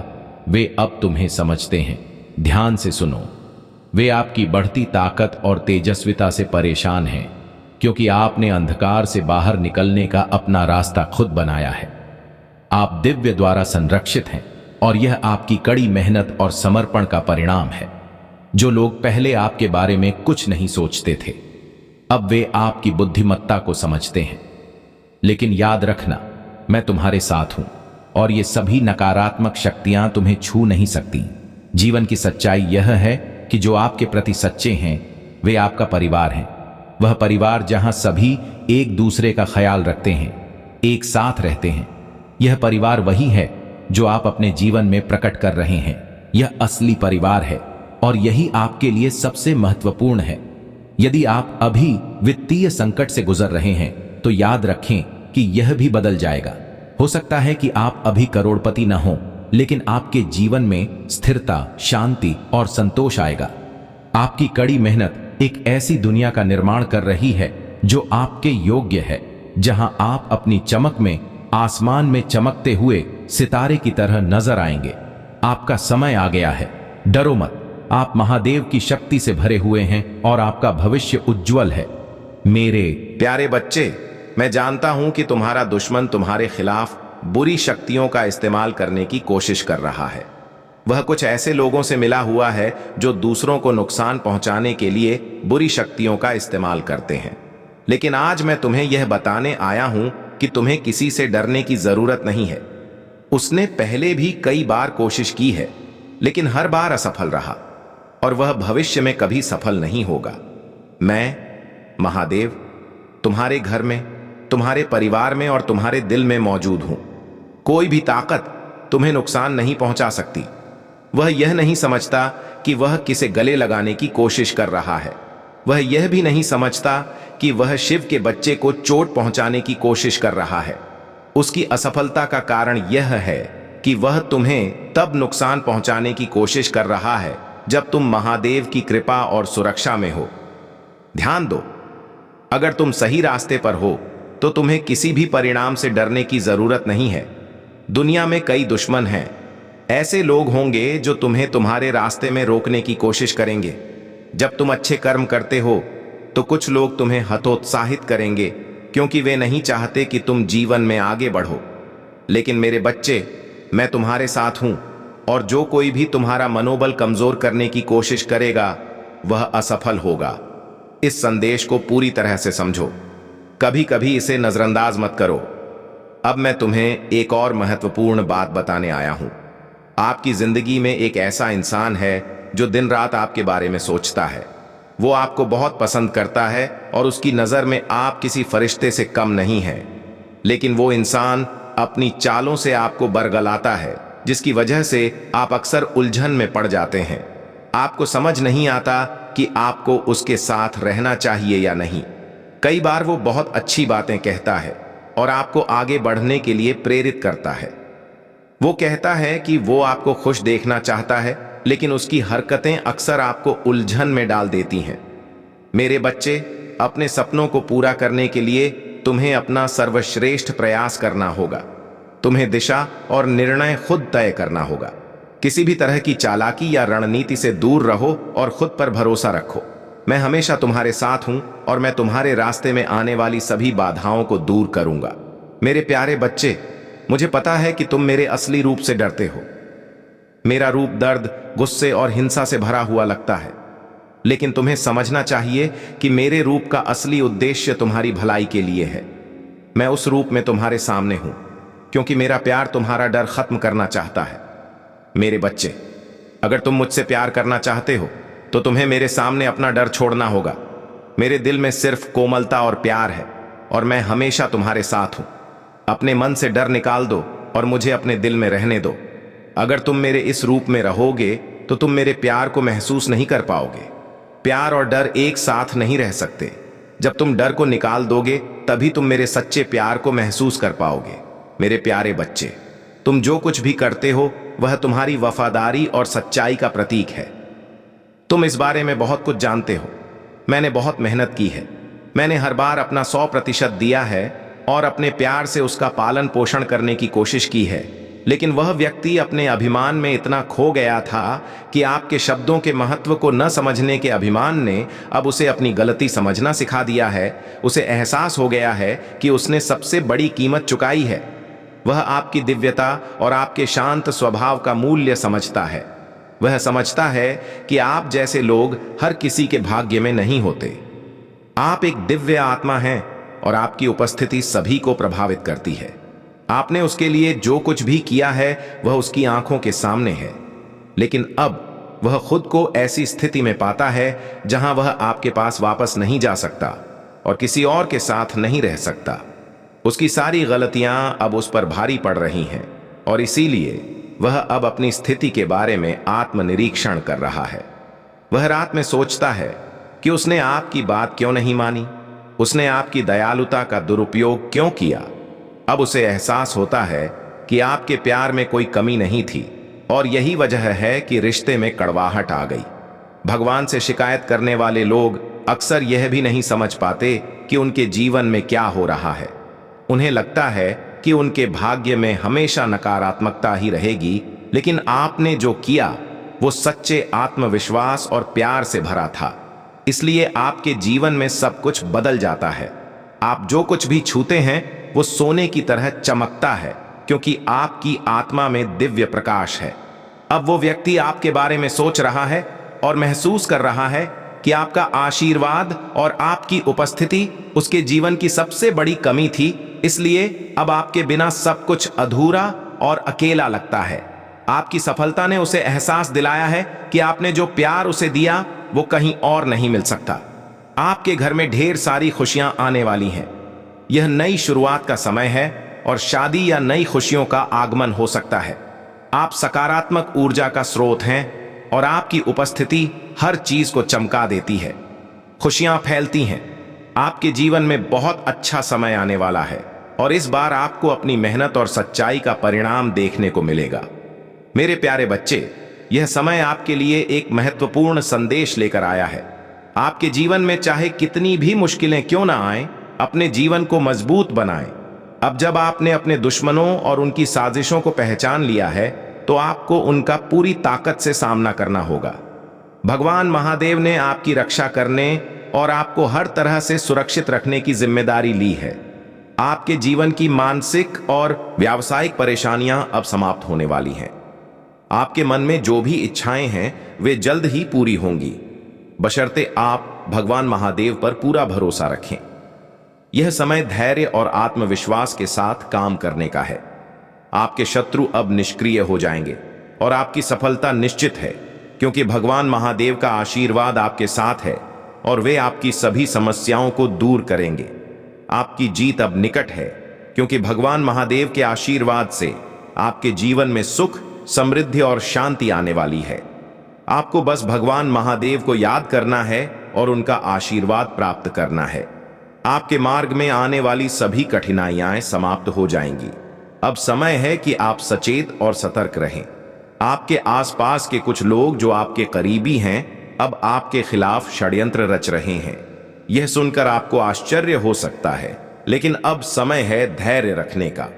वे अब तुम्हें समझते हैं। ध्यान से सुनो, वे आपकी बढ़ती ताकत और तेजस्विता से परेशान हैं, क्योंकि आपने अंधकार से बाहर निकलने का अपना रास्ता खुद बनाया है। आप दिव्य द्वारा संरक्षित हैं और यह आपकी कड़ी मेहनत और समर्पण का परिणाम है। जो लोग पहले आपके बारे में कुछ नहीं सोचते थे, अब वे आपकी बुद्धिमत्ता को समझते हैं। लेकिन याद रखना, मैं तुम्हारे साथ हूं और ये सभी नकारात्मक शक्तियां तुम्हें छू नहीं सकती। जीवन की सच्चाई यह है कि जो आपके प्रति सच्चे हैं वे आपका परिवार हैं। वह परिवार जहां सभी एक दूसरे का ख्याल रखते हैं, एक साथ रहते हैं। यह परिवार वही है जो आप अपने जीवन में प्रकट कर रहे हैं। यह असली परिवार है और यही आपके लिए सबसे महत्वपूर्ण है। यदि आप अभी वित्तीय संकट से गुजर रहे हैं तो याद रखें कि यह भी बदल जाएगा। हो सकता है कि आप अभी करोड़पति न हो, लेकिन आपके जीवन में स्थिरता, शांति और संतोष आएगा। आपकी कड़ी मेहनत एक ऐसी दुनिया का निर्माण कर रही है जो आपके योग्य है, जहां आप अपनी चमक में आसमान में चमकते हुए सितारे की तरह नजर आएंगे। आपका समय आ गया है, डरो मत। आप महादेव की शक्ति से भरे हुए हैं और आपका भविष्य उज्जवल है। मेरे प्यारे बच्चे, मैं जानता हूं कि तुम्हारा दुश्मन तुम्हारे खिलाफ बुरी शक्तियों का इस्तेमाल करने की कोशिश कर रहा है। वह कुछ ऐसे लोगों से मिला हुआ है जो दूसरों को नुकसान पहुंचाने के लिए बुरी शक्तियों का इस्तेमाल करते हैं। लेकिन आज मैं तुम्हें यह बताने आया हूं कि तुम्हें किसी से डरने की जरूरत नहीं है। उसने पहले भी कई बार कोशिश की है, लेकिन हर बार असफल रहा और वह भविष्य में कभी सफल नहीं होगा। मैं महादेव तुम्हारे घर में, तुम्हारे परिवार में और तुम्हारे दिल में मौजूद हूं। कोई भी ताकत तुम्हें नुकसान नहीं पहुंचा सकती। वह यह नहीं समझता कि वह किसे गले लगाने की कोशिश कर रहा है। वह यह भी नहीं समझता कि वह शिव के बच्चे को चोट पहुंचाने की कोशिश कर रहा है। उसकी असफलता का कारण यह है कि वह तुम्हें तब नुकसान पहुंचाने की कोशिश कर रहा है जब तुम महादेव की कृपा और सुरक्षा में हो। ध्यान दो, अगर तुम सही रास्ते पर हो तो तुम्हें किसी भी परिणाम से डरने की जरूरत नहीं है। दुनिया में कई दुश्मन हैं। ऐसे लोग होंगे जो तुम्हें तुम्हारे रास्ते में रोकने की कोशिश करेंगे। जब तुम अच्छे कर्म करते हो तो कुछ लोग तुम्हें हतोत्साहित करेंगे, क्योंकि वे नहीं चाहते कि तुम जीवन में आगे बढ़ो। लेकिन मेरे बच्चे, मैं तुम्हारे साथ हूं और जो कोई भी तुम्हारा मनोबल कमजोर करने की कोशिश करेगा वह असफल होगा। इस संदेश को पूरी तरह से समझो, कभी कभी इसे नजरअंदाज मत करो। अब मैं तुम्हें एक और महत्वपूर्ण बात बताने आया हूं। आपकी जिंदगी में एक ऐसा इंसान है जो दिन रात आपके बारे में सोचता है। वो आपको बहुत पसंद करता है और उसकी नजर में आप किसी फरिश्ते से कम नहीं हैं। लेकिन वो इंसान अपनी चालों से आपको बरगलाता है, जिसकी वजह से आप अक्सर उलझन में पड़ जाते हैं। आपको समझ नहीं आता कि आपको उसके साथ रहना चाहिए या नहीं। कई बार वो बहुत अच्छी बातें कहता है और आपको आगे बढ़ने के लिए प्रेरित करता है। वो कहता है कि वो आपको खुश देखना चाहता है, लेकिन उसकी हरकतें अक्सर आपको उलझन में डाल देती हैं। मेरे बच्चे, अपने सपनों को पूरा करने के लिए तुम्हें अपना सर्वश्रेष्ठ प्रयास करना होगा। तुम्हें दिशा और निर्णय खुद तय करना होगा। किसी भी तरह की चालाकी या रणनीति से दूर रहो और खुद पर भरोसा रखो। मैं हमेशा तुम्हारे साथ हूं और मैं तुम्हारे रास्ते में आने वाली सभी बाधाओं को दूर करूंगा। मेरे प्यारे बच्चे, मुझे पता है कि तुम मेरे असली रूप से डरते हो। मेरा रूप दर्द, गुस्से और हिंसा से भरा हुआ लगता है, लेकिन तुम्हें समझना चाहिए कि मेरे रूप का असली उद्देश्य तुम्हारी भलाई के लिए है। मैं उस रूप में तुम्हारे सामने हूं क्योंकि मेरा प्यार तुम्हारा डर खत्म करना चाहता है। मेरे बच्चे, अगर तुम मुझसे प्यार करना चाहते हो तो तुम्हें मेरे सामने अपना डर छोड़ना होगा। मेरे दिल में सिर्फ कोमलता और प्यार है और मैं हमेशा तुम्हारे साथ हूं। अपने मन से डर निकाल दो और मुझे अपने दिल में रहने दो। अगर तुम मेरे इस रूप में रहोगे तो तुम मेरे प्यार को महसूस नहीं कर पाओगे। प्यार और डर एक साथ नहीं रह सकते। जब तुम डर को निकाल दोगे तभी तुम मेरे सच्चे प्यार को महसूस कर पाओगे। मेरे प्यारे बच्चे, तुम जो कुछ भी करते हो वह तुम्हारी वफादारी और सच्चाई का प्रतीक है। तुम इस बारे में बहुत कुछ जानते हो। मैंने बहुत मेहनत की है। मैंने हर बार अपना 100% दिया है और अपने प्यार से उसका पालन पोषण करने की कोशिश की है। लेकिन वह व्यक्ति अपने अभिमान में इतना खो गया था कि आपके शब्दों के महत्व को न समझने के अभिमान ने अब उसे अपनी गलती समझना सिखा दिया है। उसे एहसास हो गया है कि उसने सबसे बड़ी कीमत चुकाई है। वह आपकी दिव्यता और आपके शांत स्वभाव का मूल्य समझता है। वह समझता है कि आप जैसे लोग हर किसी के भाग्य में नहीं होते। आप एक दिव्य आत्मा हैं और आपकी उपस्थिति सभी को प्रभावित करती है। आपने उसके लिए जो कुछ भी किया है वह उसकी आंखों के सामने है, लेकिन अब वह खुद को ऐसी स्थिति में पाता है जहां वह आपके पास वापस नहीं जा सकता और किसी और के साथ नहीं रह सकता। उसकी सारी गलतियां अब उस पर भारी पड़ रही हैं और इसीलिए वह अब अपनी स्थिति के बारे में आत्मनिरीक्षण कर रहा है। वह रात में सोचता है कि उसने आपकी बात क्यों नहीं मानी, उसने आपकी दयालुता का दुरुपयोग क्यों किया। अब उसे एहसास होता है कि आपके प्यार में कोई कमी नहीं थी और यही वजह है कि रिश्ते में कड़वाहट आ गई। भगवान से शिकायत करने वाले लोग अक्सर यह भी नहीं समझ पाते कि उनके जीवन में क्या हो रहा है। उन्हें लगता है कि उनके भाग्य में हमेशा नकारात्मकता ही रहेगी, लेकिन आपने जो किया वो सच्चे आत्मविश्वास और प्यार से भरा था। इसलिए आपके जीवन में सब कुछ बदल जाता है। आप जो कुछ भी छूते हैं वो सोने की तरह चमकता है क्योंकि आपकी आत्मा में दिव्य प्रकाश है। अब वो व्यक्ति आपके बारे में सोच रहा है और महसूस कर रहा है कि आपका आशीर्वाद और आपकी उपस्थिति उसके जीवन की सबसे बड़ी कमी थी। इसलिए अब आपके बिना सब कुछ अधूरा और अकेला लगता है। आपकी सफलता ने उसे एहसास दिलाया है कि आपने जो प्यार उसे दिया वो कहीं और नहीं मिल सकता। आपके घर में ढेर सारी खुशियां आने वाली हैं। यह नई शुरुआत का समय है और शादी या नई खुशियों का आगमन हो सकता है। आप सकारात्मक ऊर्जा का स्रोत हैं और आपकी उपस्थिति हर चीज को चमका देती है। खुशियां फैलती हैं। आपके जीवन में बहुत अच्छा समय आने वाला है और इस बार आपको अपनी मेहनत और सच्चाई का परिणाम देखने को मिलेगा। मेरे प्यारे बच्चे, यह समय आपके लिए एक महत्वपूर्ण संदेश लेकर आया है। आपके जीवन में चाहे कितनी भी मुश्किलें क्यों ना आएं, अपने जीवन को मजबूत बनाएं। अब जब आपने अपने दुश्मनों और उनकी साजिशों को पहचान लिया है तो आपको उनका पूरी ताकत से सामना करना होगा। भगवान महादेव ने आपकी रक्षा करने और आपको हर तरह से सुरक्षित रखने की जिम्मेदारी ली है। आपके जीवन की मानसिक और व्यावसायिक परेशानियां अब समाप्त होने वाली हैं। आपके मन में जो भी इच्छाएं हैं वे जल्द ही पूरी होंगी, बशर्ते आप भगवान महादेव पर पूरा भरोसा रखें। यह समय धैर्य और आत्मविश्वास के साथ काम करने का है। आपके शत्रु अब निष्क्रिय हो जाएंगे और आपकी सफलता निश्चित है क्योंकि भगवान महादेव का आशीर्वाद आपके साथ है और वे आपकी सभी समस्याओं को दूर करेंगे। आपकी जीत अब निकट है क्योंकि भगवान महादेव के आशीर्वाद से आपके जीवन में सुख, समृद्धि और शांति आने वाली है। आपको बस भगवान महादेव को याद करना है और उनका आशीर्वाद प्राप्त करना है। आपके मार्ग में आने वाली सभी कठिनाइयां समाप्त हो जाएंगी। अब समय है कि आप सचेत और सतर्क रहें। आपके आसपास के कुछ लोग जो आपके करीबी हैं, अब आपके खिलाफ षड्यंत्र रच रहे हैं। यह सुनकर आपको आश्चर्य हो सकता है, लेकिन अब समय है धैर्य रखने का।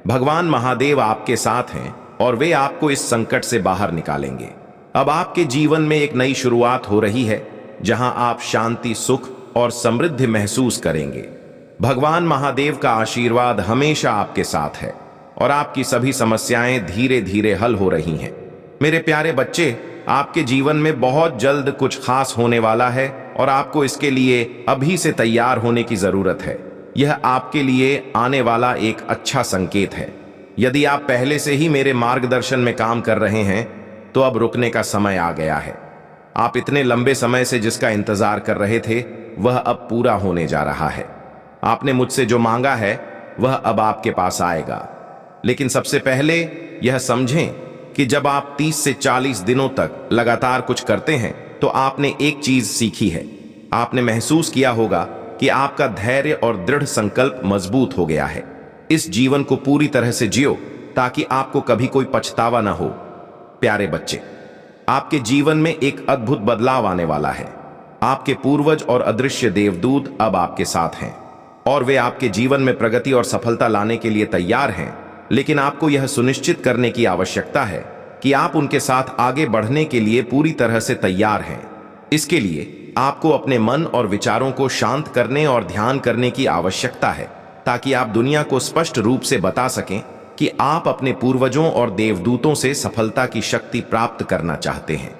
भगवान महादेव आपके साथ हैं और वे आपको इस संकट से बाहर निकालेंगे। अब आपके जीवन में एक नई शुरुआत हो रही है, जहां आप शांति, सुख और समृद्धि महसूस करेंगे। भगवान महादेव का आशीर्वाद हमेशा आपके साथ है और आपकी सभी समस्याएं धीरे धीरे हल हो रही हैं। मेरे प्यारे बच्चे, आपके जीवन में बहुत जल्द कुछ खास होने वाला है और आपको इसके लिए अभी से तैयार होने की जरूरत है। यह आपके लिए आने वाला एक अच्छा संकेत है। यदि आप पहले से ही मेरे मार्गदर्शन में काम कर रहे हैं, तो अब रुकने का समय आ गया है। आप इतने लंबे समय से जिसका इंतजार कर रहे थे, वह अब पूरा होने जा रहा है। आपने मुझसे जो मांगा है, वह अब आपके पास आएगा। लेकिन सबसे पहले यह समझें कि जब आप 30 से 40 दिनों तक लगातार कुछ करते हैं, तो आपने एक चीज सीखी है। आपने महसूस किया होगा कि आपका धैर्य और दृढ़ संकल्प मजबूत हो गया है। इस जीवन को पूरी तरह से जियो ताकि आपको कभी कोई पछतावा ना हो। प्यारे बच्चे, आपके जीवन में एक अद्भुत बदलाव आने वाला है। आपके पूर्वज और अदृश्य देवदूत अब आपके साथ हैं और वे आपके जीवन में प्रगति और सफलता लाने के लिए तैयार हैं। लेकिन आपको यह सुनिश्चित करने की आवश्यकता है कि आप उनके साथ आगे बढ़ने के लिए पूरी तरह से तैयार हैं। इसके लिए आपको अपने मन और विचारों को शांत करने और ध्यान करने की आवश्यकता है, ताकि आप दुनिया को स्पष्ट रूप से बता सकें कि आप अपने पूर्वजों और देवदूतों से सफलता की शक्ति प्राप्त करना चाहते हैं।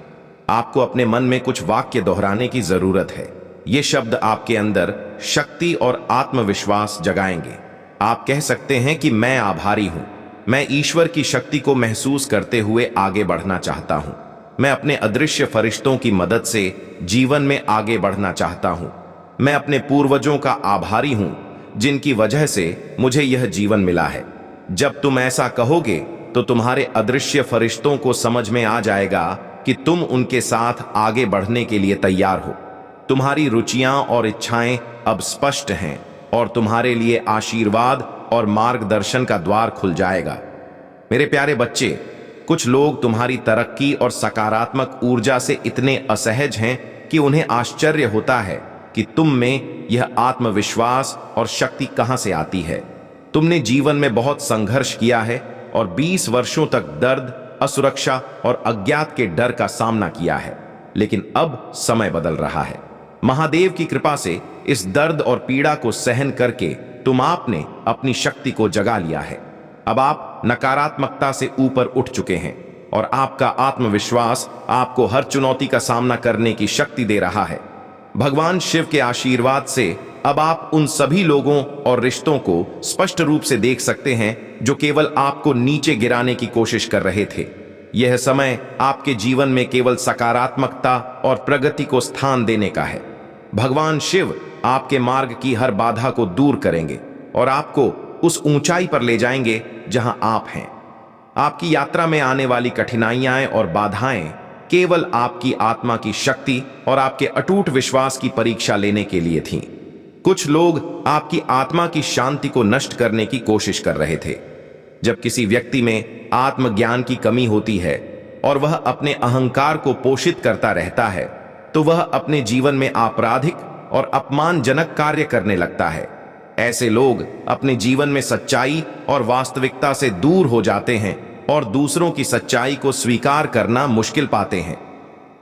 आपको अपने मन में कुछ वाक्य दोहराने की जरूरत है। ये शब्द आपके अंदर शक्ति और आत्मविश्वास जगाएंगे। आप कह सकते हैं कि मैं आभारी हूं, मैं ईश्वर की शक्ति को महसूस करते हुए आगे बढ़ना चाहता हूं। मैं अपने अदृश्य फरिश्तों की मदद से जीवन में आगे बढ़ना चाहता हूं। मैं अपने पूर्वजों का आभारी हूं, जिनकी वजह से मुझे यह जीवन मिला है। जब तुम ऐसा कहोगे, तो तुम्हारे अदृश्य फरिश्तों को समझ में आ जाएगा कि तुम उनके साथ आगे बढ़ने के लिए तैयार हो। तुम्हारी रुचियां और इच्छाएं अब स्पष्ट हैं और तुम्हारे लिए आशीर्वाद और मार्गदर्शन का द्वार खुल जाएगा। मेरे प्यारे बच्चे, कुछ लोग तुम्हारी तरक्की और सकारात्मक ऊर्जा से इतने असहज हैं कि उन्हें आश्चर्य होता है कि तुम में यह आत्मविश्वास और शक्ति कहां से आती है। तुमने जीवन में बहुत संघर्ष किया है और 20 वर्षों तक दर्द, असुरक्षा और अज्ञात के डर का सामना किया है। लेकिन अब समय बदल रहा है। महादेव की कृपा से इस दर्द और पीड़ा को सहन करके तुम आपने अपनी शक्ति को जगा लिया है। अब आप नकारात्मकता से ऊपर उठ चुके हैं और आपका आत्मविश्वास आपको हर चुनौती का सामना करने की शक्ति दे रहा है। भगवान शिव के आशीर्वाद से अब आप उन सभी लोगों और रिश्तों को स्पष्ट रूप से देख सकते हैं जो केवल आपको नीचे गिराने की कोशिश कर रहे थे। यह समय आपके जीवन में केवल सकारात्मकता और प्रगति को स्थान देने का है। भगवान शिव आपके मार्ग की हर बाधा को दूर करेंगे और आपको उस ऊंचाई पर ले जाएंगे जहां आप हैं। आपकी यात्रा में आने वाली कठिनाइयां और बाधाएं केवल आपकी आत्मा की शक्ति और आपके अटूट विश्वास की परीक्षा लेने के लिए थीं। कुछ लोग आपकी आत्मा की शांति को नष्ट करने की कोशिश कर रहे थे। जब किसी व्यक्ति में आत्मज्ञान की कमी होती है और वह अपने अहंकार को पोषित करता रहता है, तो वह अपने जीवन में आपराधिक और अपमानजनक कार्य करने लगता है। ऐसे लोग अपने जीवन में सच्चाई और वास्तविकता से दूर हो जाते हैं और दूसरों की सच्चाई को स्वीकार करना मुश्किल पाते हैं।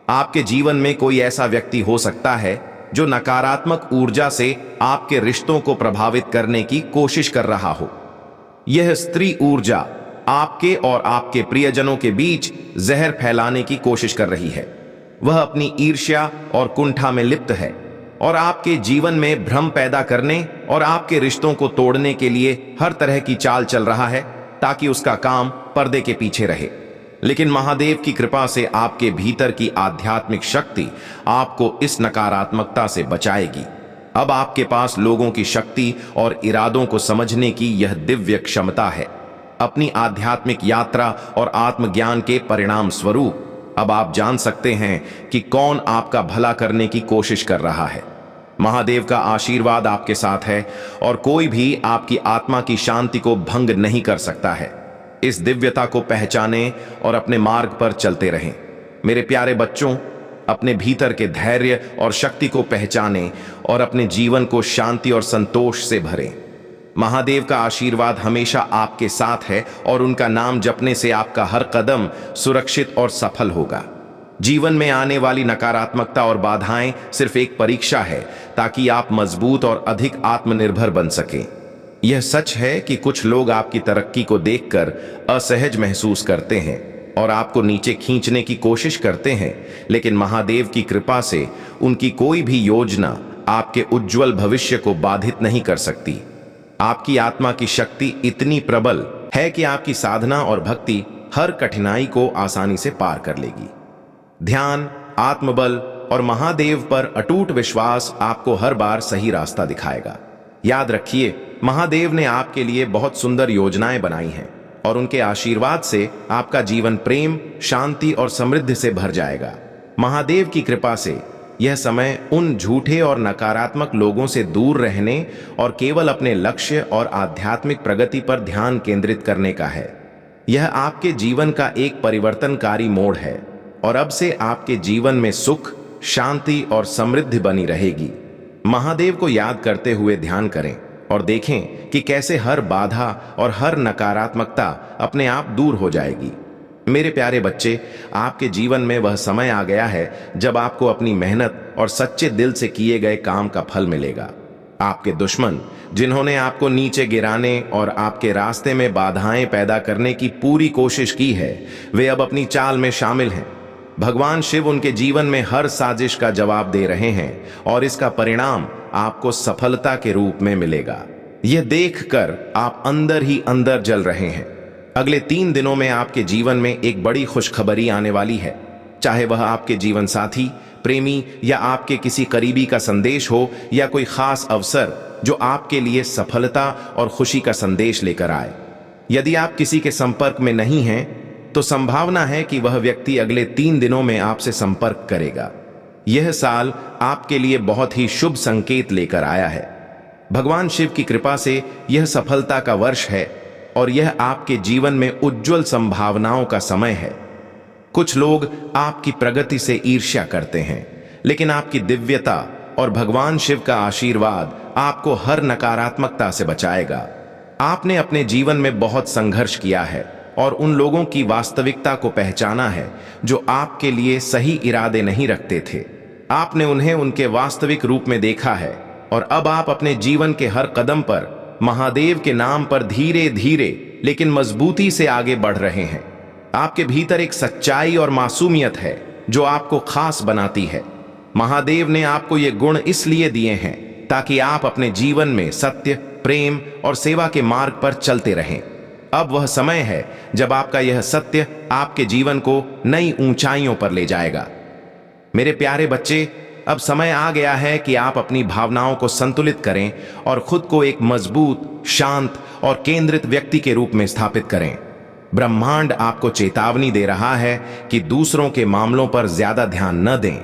आपके जीवन में कोई ऐसा व्यक्ति हो सकता है जो नकारात्मक ऊर्जा से आपके रिश्तों को प्रभावित करने की कोशिश कर रहा हो। यह स्त्री ऊर्जा आपके और आपके प्रियजनों के बीच जहर फैलाने की कोशिश कर रही है। वह अपनी ईर्ष्या और कुंठा में लिप्त है और आपके जीवन में भ्रम पैदा करने और आपके रिश्तों को तोड़ने के लिए हर तरह की चाल चल रहा है, ताकि उसका काम पर्दे के पीछे रहे। लेकिन महादेव की कृपा से आपके भीतर की आध्यात्मिक शक्ति आपको इस नकारात्मकता से बचाएगी। अब आपके पास लोगों की शक्ति और इरादों को समझने की यह दिव्य क्षमता है। अपनी आध्यात्मिक यात्रा और आत्मज्ञान के परिणाम स्वरूप अब आप जान सकते हैं कि कौन आपका भला करने की कोशिश कर रहा है। महादेव का आशीर्वाद आपके साथ है और कोई भी आपकी आत्मा की शांति को भंग नहीं कर सकता है। इस दिव्यता को पहचानें और अपने मार्ग पर चलते रहें। मेरे प्यारे बच्चों, अपने भीतर के धैर्य और शक्ति को पहचानें और अपने जीवन को शांति और संतोष से भरें। महादेव का आशीर्वाद हमेशा आपके साथ है और उनका नाम जपने से आपका हर कदम सुरक्षित और सफल होगा। जीवन में आने वाली नकारात्मकता और बाधाएं सिर्फ एक परीक्षा है ताकि आप मजबूत और अधिक आत्मनिर्भर बन सकें। यह सच है कि कुछ लोग आपकी तरक्की को देखकर असहज महसूस करते हैं और आपको नीचे खींचने की कोशिश करते हैं, लेकिन महादेव की कृपा से उनकी कोई भी योजना आपके उज्जवल भविष्य को बाधित नहीं कर सकती। आपकी आत्मा की शक्ति इतनी प्रबल है कि आपकी साधना और भक्ति हर कठिनाई को आसानी से पार कर लेगी। ध्यान, आत्मबल और महादेव पर अटूट विश्वास आपको हर बार सही रास्ता दिखाएगा। याद रखिए, महादेव ने आपके लिए बहुत सुंदर योजनाएं बनाई हैं और उनके आशीर्वाद से आपका जीवन प्रेम, शांति और समृद्धि से भर जाएगा। महादेव की कृपा से यह समय उन झूठे और नकारात्मक लोगों से दूर रहने और केवल अपने लक्ष्य और आध्यात्मिक प्रगति पर ध्यान केंद्रित करने का है। यह आपके जीवन का एक परिवर्तनकारी मोड़ है और अब से आपके जीवन में सुख, शांति और समृद्धि बनी रहेगी। महादेव को याद करते हुए ध्यान करें और देखें कि कैसे हर बाधा और हर नकारात्मकता अपने आप दूर हो जाएगी। मेरे प्यारे बच्चे, आपके जीवन में वह समय आ गया है जब आपको अपनी मेहनत और सच्चे दिल से किए गए काम का फल मिलेगा। आपके दुश्मन, जिन्होंने आपको नीचे गिराने और आपके रास्ते में बाधाएं पैदा करने की पूरी कोशिश की है, वे अब अपनी चाल में शामिल हैं। भगवान शिव उनके जीवन में हर साजिश का जवाब दे रहे हैं और इसका परिणाम आपको सफलता के रूप में मिलेगा। यह देखकर आप अंदर ही अंदर जल रहे हैं। अगले 3 दिनों में आपके जीवन में एक बड़ी खुशखबरी आने वाली है। चाहे वह आपके जीवन साथी, प्रेमी या आपके किसी करीबी का संदेश हो या कोई खास अवसर जो आपके लिए सफलता और खुशी का संदेश लेकर आए। यदि आप किसी के संपर्क में नहीं हैं तो संभावना है कि वह व्यक्ति अगले 3 दिनों में आपसे संपर्क करेगा। यह साल आपके लिए बहुत ही शुभ संकेत लेकर आया है। भगवान शिव की कृपा से यह सफलता का वर्ष है और यह आपके जीवन में उज्जवल संभावनाओं का समय है। कुछ लोग आपकी प्रगति से ईर्ष्या करते हैं, लेकिन आपकी दिव्यता और भगवान शिव का आशीर्वाद आपको हर नकारात्मकता से बचाएगा। आपने अपने जीवन में बहुत संघर्ष किया है और उन लोगों की वास्तविकता को पहचाना है जो आपके लिए सही इरादे नहीं रखते थे। आपने उन्हें उनके वास्तविक रूप में देखा है और अब आप अपने जीवन के हर कदम पर महादेव के नाम पर धीरे धीरे लेकिन मजबूती से आगे बढ़ रहे हैं। आपके भीतर एक सच्चाई और मासूमियत है जो आपको खास बनाती है। महादेव ने आपको ये गुण इसलिए दिए हैं ताकि आप अपने जीवन में सत्य, प्रेम और सेवा के मार्ग पर चलते रहें। अब वह समय है जब आपका यह सत्य आपके जीवन को नई ऊंचाइयों पर ले जाएगा। मेरे प्यारे बच्चे, अब समय आ गया है कि आप अपनी भावनाओं को संतुलित करें और खुद को एक मजबूत, शांत और केंद्रित व्यक्ति के रूप में स्थापित करें। ब्रह्मांड आपको चेतावनी दे रहा है कि दूसरों के मामलों पर ज्यादा ध्यान न दें,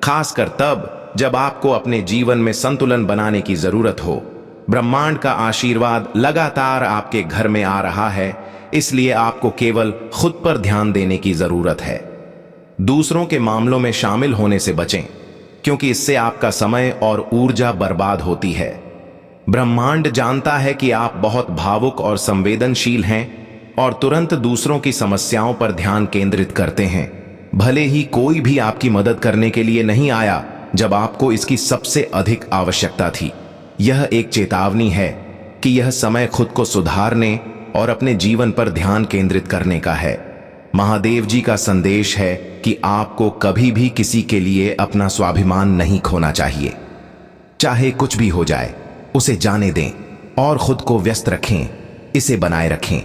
खासकर तब जब आपको अपने जीवन में संतुलन बनाने की जरूरत हो। ब्रह्मांड का आशीर्वाद लगातार आपके घर में आ रहा है, इसलिए आपको केवल खुद पर ध्यान देने की जरूरत है। दूसरों के मामलों में शामिल होने से बचें, क्योंकि इससे आपका समय और ऊर्जा बर्बाद होती है। ब्रह्मांड जानता है कि आप बहुत भावुक और संवेदनशील हैं और तुरंत दूसरों की समस्याओं पर ध्यान केंद्रित करते हैं, भले ही कोई भी आपकी मदद करने के लिए नहीं आया जब आपको इसकी सबसे अधिक आवश्यकता थी। यह एक चेतावनी है कि यह समय खुद को सुधारने और अपने जीवन पर ध्यान केंद्रित करने का है। महादेव जी का संदेश है कि आपको कभी भी किसी के लिए अपना स्वाभिमान नहीं खोना चाहिए। चाहे कुछ भी हो जाए, उसे जाने दें और खुद को व्यस्त रखें, इसे बनाए रखें।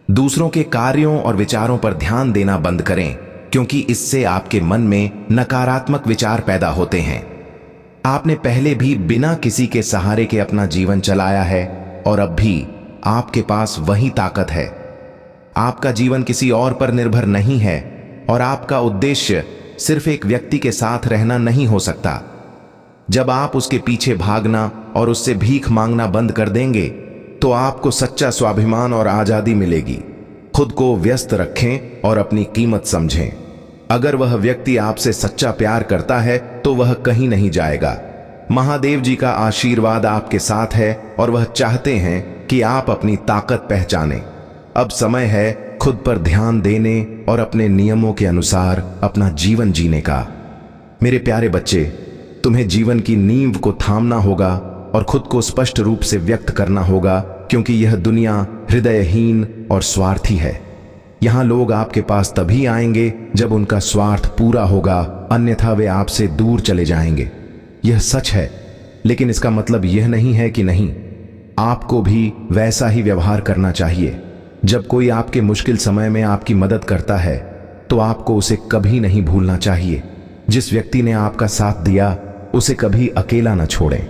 दूसरों के कार्यों और विचारों पर ध्यान देना बंद करें, क्योंकि इससे आपके मन में नकारात्मक विचार पैदा होते हैं। आपने पहले भी बिना किसी के सहारे के अपना जीवन चलाया है और अब भी आपके पास वही ताकत है। आपका जीवन किसी और पर निर्भर नहीं है, और आपका उद्देश्य सिर्फ एक व्यक्ति के साथ रहना नहीं हो सकता। जब आप उसके पीछे भागना और उससे भीख मांगना बंद कर देंगे तो आपको सच्चा स्वाभिमान और आजादी मिलेगी। खुद को व्यस्त रखें और अपनी कीमत समझें। अगर वह व्यक्ति आपसे सच्चा प्यार करता है तो वह कहीं नहीं जाएगा। महादेव जी का आशीर्वाद आपके साथ है और वह चाहते हैं कि आप अपनी ताकत पहचानें। अब समय है खुद पर ध्यान देने और अपने नियमों के अनुसार अपना जीवन जीने का। मेरे प्यारे बच्चे, तुम्हें जीवन की नींव को थामना होगा और खुद को स्पष्ट रूप से व्यक्त करना होगा, क्योंकि यह दुनिया हृदयहीन और स्वार्थी है। यहां लोग आपके पास तभी आएंगे जब उनका स्वार्थ पूरा होगा, अन्यथा वे आपसे दूर चले जाएंगे। यह सच है, लेकिन इसका मतलब यह नहीं है कि नहीं, आपको भी वैसा ही व्यवहार करना चाहिए। जब कोई आपके मुश्किल समय में आपकी मदद करता है तो आपको उसे कभी नहीं भूलना चाहिए। जिस व्यक्ति ने आपका साथ दिया उसे कभी अकेला न छोड़ें।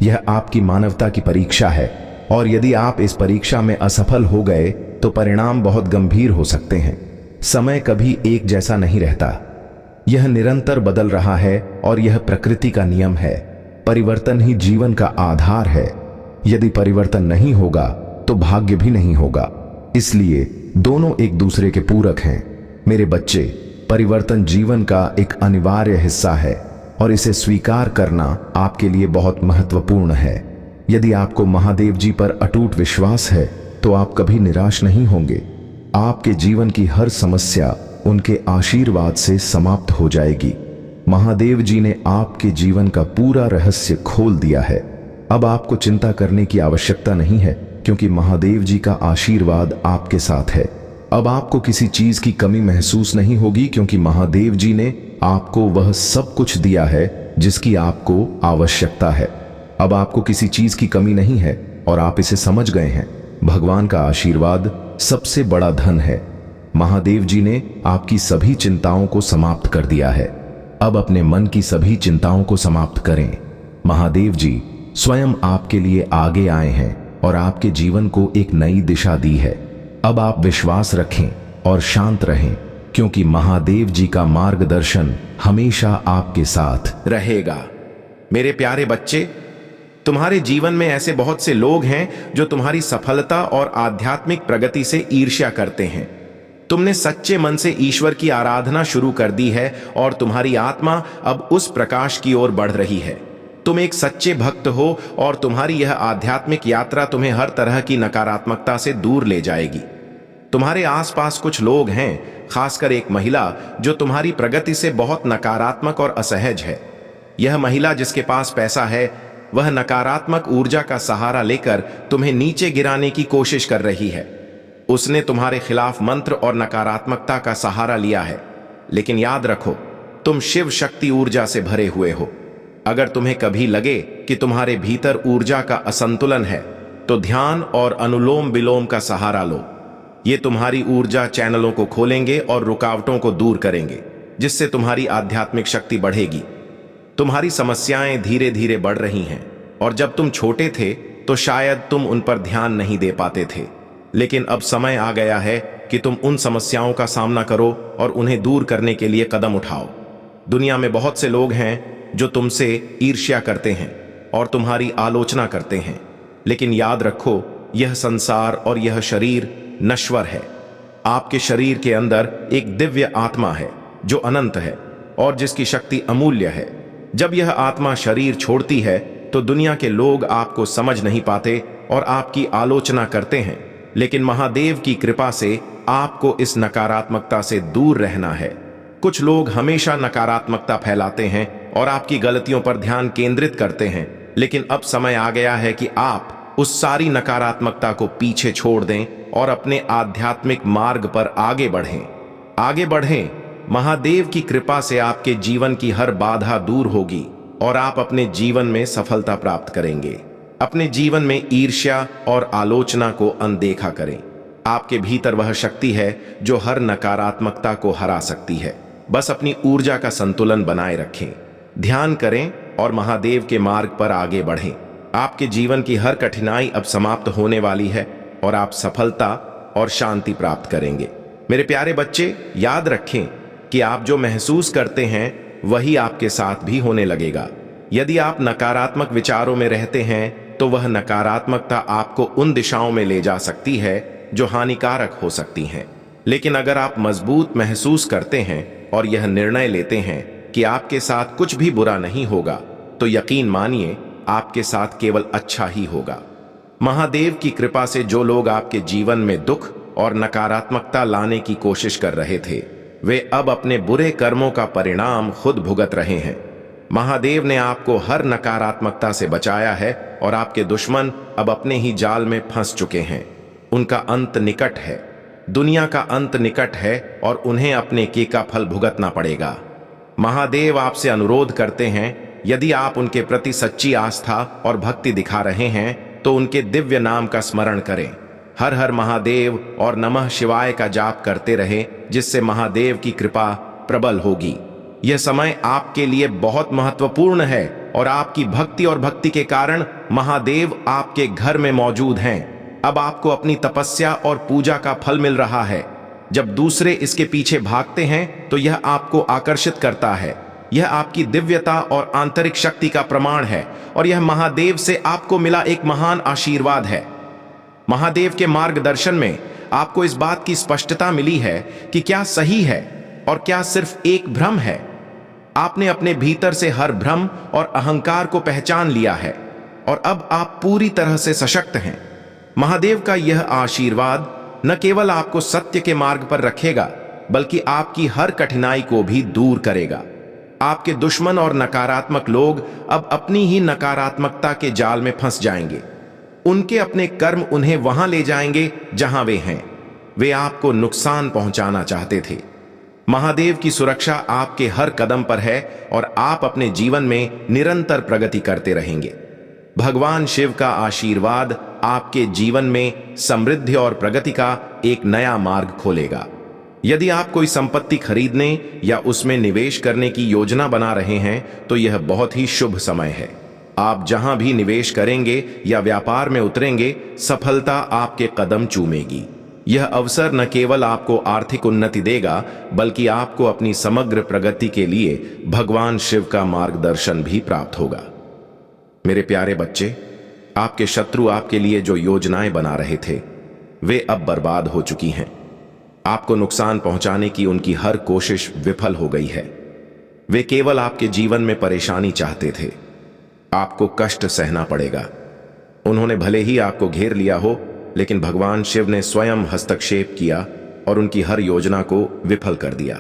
यह आपकी मानवता की परीक्षा है, और यदि आप इस परीक्षा में असफल हो गए तो परिणाम बहुत गंभीर हो सकते हैं। समय कभी एक जैसा नहीं रहता, यह निरंतर बदल रहा है और यह प्रकृति का नियम है। परिवर्तन ही जीवन का आधार है। यदि परिवर्तन नहीं होगा तो भाग्य भी नहीं होगा। इसलिए दोनों एक दूसरे के पूरक हैं। मेरे बच्चे, परिवर्तन जीवन का एक अनिवार्य हिस्सा है और इसे स्वीकार करना आपके लिए बहुत महत्वपूर्ण है। यदि आपको महादेव जी पर अटूट विश्वास है तो आप कभी निराश नहीं होंगे। आपके जीवन की हर समस्या उनके आशीर्वाद से समाप्त हो जाएगी। महादेव जी ने आपके जीवन का पूरा रहस्य खोल दिया है। अब आपको चिंता करने की आवश्यकता नहीं है, क्योंकि महादेव जी का आशीर्वाद आपके साथ है। अब आपको किसी चीज की कमी महसूस नहीं होगी, क्योंकि महादेव जी ने आपको वह सब कुछ दिया है जिसकी आपको आवश्यकता है। अब आपको किसी चीज की कमी नहीं है और आप इसे समझ गए हैं। भगवान का आशीर्वाद सबसे बड़ा धन है। महादेव जी ने आपकी सभी चिंताओं को समाप्त कर दिया है। अब अपने मन की सभी चिंताओं को समाप्त करें। महादेव जी स्वयं आपके लिए आगे आए हैं और आपके जीवन को एक नई दिशा दी है। अब आप विश्वास रखें और शांत रहें, क्योंकि महादेव जी का मार्गदर्शन हमेशा आपके साथ रहेगा। मेरे प्यारे बच्चे, तुम्हारे जीवन में ऐसे बहुत से लोग हैं जो तुम्हारी सफलता और आध्यात्मिक प्रगति से ईर्ष्या करते हैं। तुमने सच्चे मन से ईश्वर की आराधना शुरू कर दी है और तुम्हारी आत्मा अब उस प्रकाश की ओर बढ़ रही है। तुम एक सच्चे भक्त हो और तुम्हारी यह आध्यात्मिक यात्रा तुम्हें हर तरह की नकारात्मकता से दूर ले जाएगी। तुम्हारे आसपास कुछ लोग हैं, खासकर एक महिला, जो तुम्हारी प्रगति से बहुत नकारात्मक और असहज है। यह महिला जिसके पास पैसा है, वह नकारात्मक ऊर्जा का सहारा लेकर तुम्हें नीचे गिराने की कोशिश कर रही है। उसने तुम्हारे खिलाफ मंत्र और नकारात्मकता का सहारा लिया है, लेकिन याद रखो, तुम शिव शक्ति ऊर्जा से भरे हुए हो। अगर तुम्हें कभी लगे कि तुम्हारे भीतर ऊर्जा का असंतुलन है, तो ध्यान और अनुलोम विलोम का सहारा लो। ये तुम्हारी ऊर्जा चैनलों को खोलेंगे और रुकावटों को दूर करेंगे, जिससे तुम्हारी आध्यात्मिक शक्ति बढ़ेगी। तुम्हारी समस्याएं धीरे धीरे बढ़ रही हैं, और जब तुम छोटे थे तो शायद तुम उन पर ध्यान नहीं दे पाते थे, लेकिन अब समय आ गया है कि तुम उन समस्याओं का सामना करो और उन्हें दूर करने के लिए कदम उठाओ। दुनिया में बहुत से लोग हैं जो तुमसे ईर्ष्या करते हैं और तुम्हारी आलोचना करते हैं, लेकिन याद रखो, यह संसार और यह शरीर नश्वर है। आपके शरीर के अंदर एक दिव्य आत्मा है जो अनंत है और जिसकी शक्ति अमूल्य है। जब यह आत्मा शरीर छोड़ती है तो दुनिया के लोग आपको समझ नहीं पाते और आपकी आलोचना करते हैं, लेकिन महादेव की कृपा से आपको इस नकारात्मकता से दूर रहना है। कुछ लोग हमेशा नकारात्मकता फैलाते हैं और आपकी गलतियों पर ध्यान केंद्रित करते हैं, लेकिन अब समय आ गया है कि आप उस सारी नकारात्मकता को पीछे छोड़ दें और अपने आध्यात्मिक मार्ग पर आगे बढ़ें। आगे बढ़ें। महादेव की कृपा से आपके जीवन की हर बाधा दूर होगी और आप अपने जीवन में सफलता प्राप्त करेंगे। अपने जीवन में ईर्ष्या और आलोचना को अनदेखा करें। आपके भीतर वह शक्ति है जो हर नकारात्मकता को हरा सकती है। बस अपनी ऊर्जा का संतुलन बनाए रखें, ध्यान करें और महादेव के मार्ग पर आगे बढ़ें। आपके जीवन की हर कठिनाई अब समाप्त होने वाली है और आप सफलता और शांति प्राप्त करेंगे। मेरे प्यारे बच्चे, याद रखें, कि आप जो महसूस करते हैं वही आपके साथ भी होने लगेगा। यदि आप नकारात्मक विचारों में रहते हैं तो वह नकारात्मकता आपको उन दिशाओं में ले जा सकती है जो हानिकारक हो सकती हैं। लेकिन अगर आप मजबूत महसूस करते हैं और यह निर्णय लेते हैं कि आपके साथ कुछ भी बुरा नहीं होगा, तो यकीन मानिए आपके साथ केवल अच्छा ही होगा। महादेव की कृपा से जो लोग आपके जीवन में दुख और नकारात्मकता लाने की कोशिश कर रहे थे, वे अब अपने बुरे कर्मों का परिणाम खुद भुगत रहे हैं। महादेव ने आपको हर नकारात्मकता से बचाया है और आपके दुश्मन अब अपने ही जाल में फंस चुके हैं। उनका अंत निकट है, दुनिया का अंत निकट है और उन्हें अपने किए का फल भुगतना पड़ेगा। महादेव आपसे अनुरोध करते हैं, यदि आप उनके प्रति सच्ची आस्था और भक्ति दिखा रहे हैं तो उनके दिव्य नाम का स्मरण करें। हर हर महादेव और नमः शिवाय का जाप करते रहें, जिससे महादेव की कृपा प्रबल होगी। यह समय आपके लिए बहुत महत्वपूर्ण है और आपकी भक्ति और भक्ति के कारण महादेव आपके घर में मौजूद हैं। अब आपको अपनी तपस्या और पूजा का फल मिल रहा है। जब दूसरे इसके पीछे भागते हैं तो यह आपको आकर्षित करता है। यह आपकी दिव्यता और आंतरिक शक्ति का प्रमाण है और यह महादेव से आपको मिला एक महान आशीर्वाद है। महादेव के मार्गदर्शन में आपको इस बात की स्पष्टता मिली है कि क्या सही है और क्या सिर्फ एक भ्रम है। आपने अपने भीतर से हर भ्रम और अहंकार को पहचान लिया है और अब आप पूरी तरह से सशक्त हैं। महादेव का यह आशीर्वाद न केवल आपको सत्य के मार्ग पर रखेगा, बल्कि आपकी हर कठिनाई को भी दूर करेगा। आपके दुश्मन और नकारात्मक लोग अब अपनी ही नकारात्मकता के जाल में फंस जाएंगे। उनके अपने कर्म उन्हें वहां ले जाएंगे जहां वे हैं। वे आपको नुकसान पहुंचाना चाहते थे। महादेव की सुरक्षा आपके हर कदम पर है और आप अपने जीवन में निरंतर प्रगति करते रहेंगे। भगवान शिव का आशीर्वाद आपके जीवन में समृद्धि और प्रगति का एक नया मार्ग खोलेगा। यदि आप कोई संपत्ति खरीदने या उसमें निवेश करने की योजना बना रहे हैं तो यह बहुत ही शुभ समय है। आप जहां भी निवेश करेंगे या व्यापार में उतरेंगे, सफलता आपके कदम चूमेगी। यह अवसर न केवल आपको आर्थिक उन्नति देगा, बल्कि आपको अपनी समग्र प्रगति के लिए भगवान शिव का मार्गदर्शन भी प्राप्त होगा। मेरे प्यारे बच्चे, आपके शत्रु आपके लिए जो योजनाएं बना रहे थे, वे अब बर्बाद हो चुकी हैं। आपको नुकसान पहुंचाने की उनकी हर कोशिश विफल हो गई है। वे केवल आपके जीवन में परेशानी चाहते थे। आपको कष्ट सहना पड़ेगा। उन्होंने भले ही आपको घेर लिया हो, लेकिन भगवान शिव ने स्वयं हस्तक्षेप किया और उनकी हर योजना को विफल कर दिया।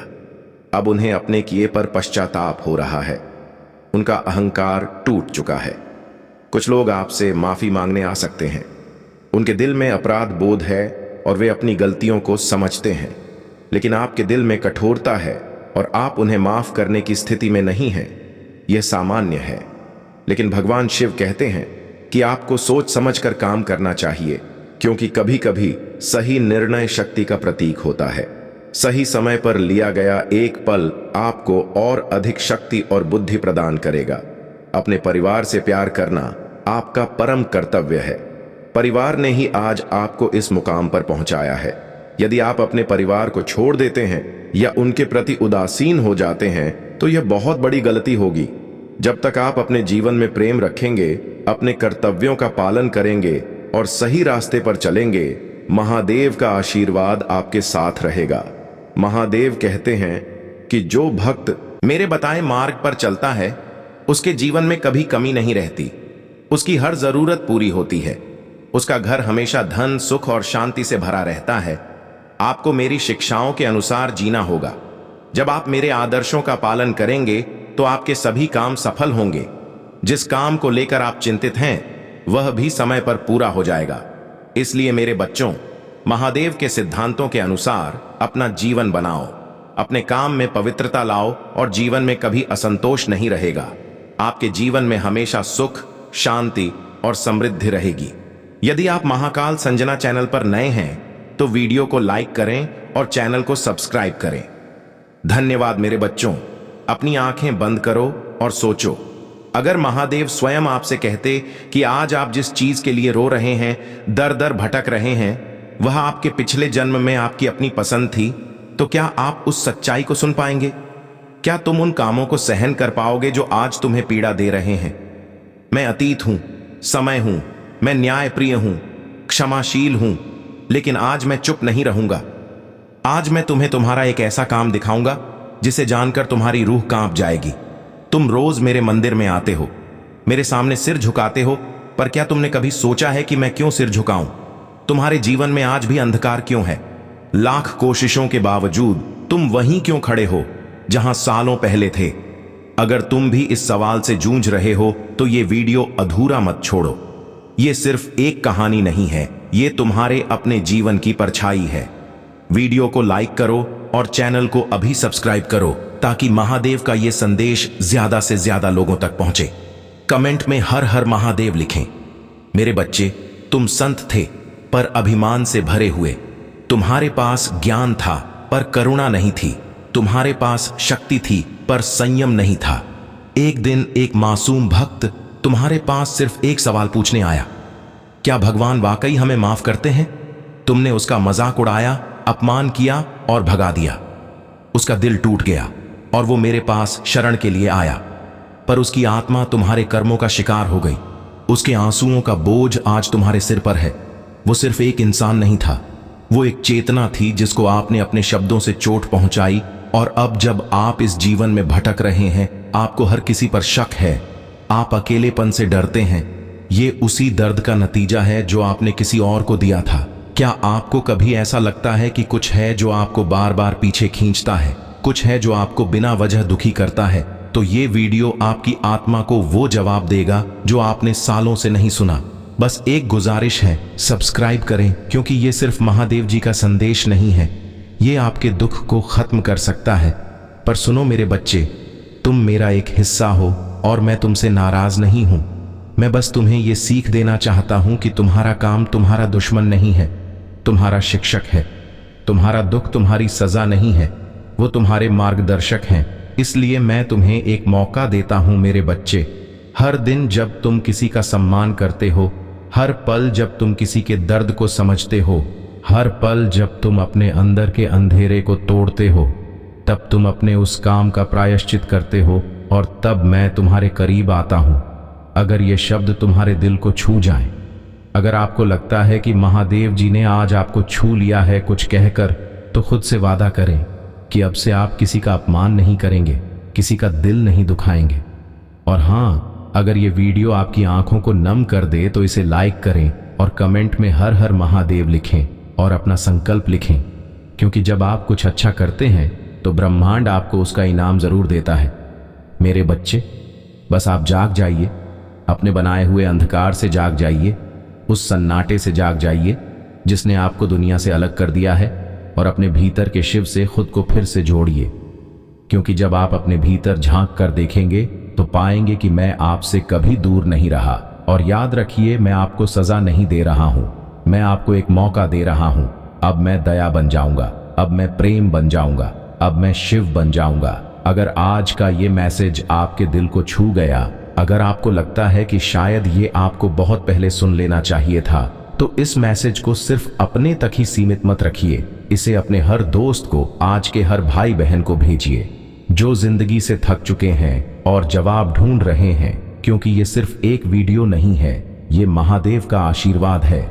अब उन्हें अपने किए पर पश्चाताप हो रहा है। उनका अहंकार टूट चुका है। कुछ लोग आपसे माफी मांगने आ सकते हैं। उनके दिल में अपराध बोध है और वे अपनी गलतियों को समझते हैं, लेकिन आपके दिल में कठोरता है और आप उन्हें माफ करने की स्थिति में नहीं हैं। यह सामान्य है, लेकिन भगवान शिव कहते हैं कि आपको सोच समझकर काम करना चाहिए, क्योंकि कभी कभी सही निर्णय शक्ति का प्रतीक होता है। सही समय पर लिया गया एक पल आपको और अधिक शक्ति और बुद्धि प्रदान करेगा। अपने परिवार से प्यार करना आपका परम कर्तव्य है। परिवार ने ही आज आपको इस मुकाम पर पहुंचाया है। यदि आप अपने परिवार को छोड़ देते हैं या उनके प्रति उदासीन हो जाते हैं तो यह बहुत बड़ी गलती होगी। जब तक आप अपने जीवन में प्रेम रखेंगे, अपने कर्तव्यों का पालन करेंगे और सही रास्ते पर चलेंगे, महादेव का आशीर्वाद आपके साथ रहेगा। महादेव कहते हैं कि जो भक्त मेरे बताए मार्ग पर चलता है, उसके जीवन में कभी कमी नहीं रहती। उसकी हर जरूरत पूरी होती है। उसका घर हमेशा धन, सुख और शांति से भरा रहता है। आपको मेरी शिक्षाओं के अनुसार जीना होगा। जब आप मेरे आदर्शों का पालन करेंगे तो आपके सभी काम सफल होंगे। जिस काम को लेकर आप चिंतित हैं, वह भी समय पर पूरा हो जाएगा। इसलिए मेरे बच्चों, महादेव के सिद्धांतों के अनुसार अपना जीवन बनाओ। अपने काम में पवित्रता लाओ और जीवन में कभी असंतोष नहीं रहेगा। आपके जीवन में हमेशा सुख, शांति और समृद्धि रहेगी। यदि आप महाकाल संजना चैनल पर नए हैं तो वीडियो को लाइक करें और चैनल को सब्सक्राइब करें। धन्यवाद मेरे बच्चों। अपनी आंखें बंद करो और सोचो, अगर महादेव स्वयं आपसे कहते कि आज आप जिस चीज के लिए रो रहे हैं, दर दर भटक रहे हैं, वह आपके पिछले जन्म में आपकी अपनी पसंद थी, तो क्या आप उस सच्चाई को सुन पाएंगे? क्या तुम उन कामों को सहन कर पाओगे जो आज तुम्हें पीड़ा दे रहे हैं? मैं अतीत हूं, समय हूं, मैं न्यायप्रिय हूं, क्षमाशील हूं, लेकिन आज मैं चुप नहीं रहूंगा। आज मैं तुम्हें तुम्हारा एक ऐसा काम दिखाऊंगा जिसे जानकर तुम्हारी रूह कांप जाएगी। तुम रोज मेरे मंदिर में आते हो, मेरे सामने सिर झुकाते हो, पर क्या तुमने कभी सोचा है कि मैं क्यों सिर झुकाऊं? तुम्हारे जीवन में आज भी अंधकार क्यों है? लाख कोशिशों के बावजूद तुम वहीं क्यों खड़े हो जहां सालों पहले थे? अगर तुम भी इस सवाल से जूझ रहे हो तो ये वीडियो अधूरा मत छोड़ो। ये सिर्फ एक कहानी नहीं है, ये तुम्हारे अपने जीवन की परछाई है। वीडियो को लाइक करो और चैनल को अभी सब्सक्राइब करो ताकि महादेव का ये संदेश ज्यादा से ज्यादा लोगों तक पहुंचे। कमेंट में हर हर महादेव लिखें। मेरे बच्चे, तुम संत थे पर अभिमान से भरे हुए। तुम्हारे पास ज्ञान था पर करुणा नहीं थी। तुम्हारे पास शक्ति थी पर संयम नहीं था। एक दिन एक मासूम भक्त तुम्हारे पास सिर्फ एक सवाल पूछने आया, क्या भगवान वाकई हमें माफ करते हैं? तुमने उसका मजाक उड़ाया, अपमान किया और भगा दिया। उसका दिल टूट गया और वो मेरे पास शरण के लिए आया, पर उसकी आत्मा तुम्हारे कर्मों का शिकार हो गई। उसके आंसुओं का बोझ आज तुम्हारे सिर पर है। वो सिर्फ एक इंसान नहीं था, वो एक चेतना थी जिसको आपने अपने शब्दों से चोट पहुंचाई। और अब जब आप इस जीवन में भटक रहे हैं, आपको हर किसी पर शक है, आप अकेलेपन से डरते हैं, ये उसी दर्द का नतीजा है जो आपने किसी और को दिया था। क्या आपको कभी ऐसा लगता है कि कुछ है जो आपको बार बार पीछे खींचता है, कुछ है जो आपको बिना वजह दुखी करता है? तो ये वीडियो आपकी आत्मा को वो जवाब देगा जो आपने सालों से नहीं सुना। बस एक गुजारिश है, सब्सक्राइब करें, क्योंकि ये सिर्फ महादेव जी का संदेश नहीं है, ये आपके दुख को खत्म कर सकता है। पर सुनो मेरे बच्चे, तुम मेरा एक हिस्सा हो और मैं तुमसे नाराज नहीं हूं। मैं बस तुम्हें ये सीख देना चाहता हूं कि तुम्हारा काम तुम्हारा दुश्मन नहीं है, तुम्हारा शिक्षक है। तुम्हारा दुख तुम्हारी सजा नहीं है, वो तुम्हारे मार्गदर्शक हैं। इसलिए मैं तुम्हें एक मौका देता हूं मेरे बच्चे। हर दिन जब तुम किसी का सम्मान करते हो, हर पल जब तुम किसी के दर्द को समझते हो, हर पल जब तुम अपने अंदर के अंधेरे को तोड़ते हो, तब तुम अपने उस काम का प्रायश्चित करते हो और तब मैं तुम्हारे करीब आता हूं। अगर ये शब्द तुम्हारे दिल को छू जाएं, अगर आपको लगता है कि महादेव जी ने आज आपको छू लिया है कुछ कहकर, तो खुद से वादा करें कि अब से आप किसी का अपमान नहीं करेंगे, किसी का दिल नहीं दुखाएंगे। और हाँ, अगर ये वीडियो आपकी आंखों को नम कर दे तो इसे लाइक करें और कमेंट में हर हर महादेव लिखें और अपना संकल्प लिखें, क्योंकि जब आप कुछ अच्छा करते हैं तो ब्रह्मांड आपको उसका इनाम जरूर देता है। मेरे बच्चे, बस आप जाग जाइए, अपने बनाए हुए अंधकार से जाग जाइए, उस सन्नाटे से जाग जाइए जिसने आपको दुनिया से अलग कर दिया है, और अपने भीतर के शिव से खुद को फिर से जोड़िए। क्योंकि जब आप अपने भीतर झांक कर देखेंगे तो पाएंगे कि मैं आपसे कभी दूर नहीं रहा। और याद रखिए, मैं आपको सजा नहीं दे रहा हूं, मैं आपको एक मौका दे रहा हूं। अब मैं दया बन जाऊंगा, अब मैं प्रेम बन जाऊंगा, अब मैं शिव बन जाऊंगा। अगर आज का ये मैसेज आपके दिल को छू गया, अगर आपको लगता है कि शायद ये आपको बहुत पहले सुन लेना चाहिए था, तो इस मैसेज को सिर्फ अपने तक ही सीमित मत रखिए। इसे अपने हर दोस्त को, आज के हर भाई बहन को भेजिए जो जिंदगी से थक चुके हैं और जवाब ढूंढ रहे हैं। क्योंकि ये सिर्फ एक वीडियो नहीं है, ये महादेव का आशीर्वाद है।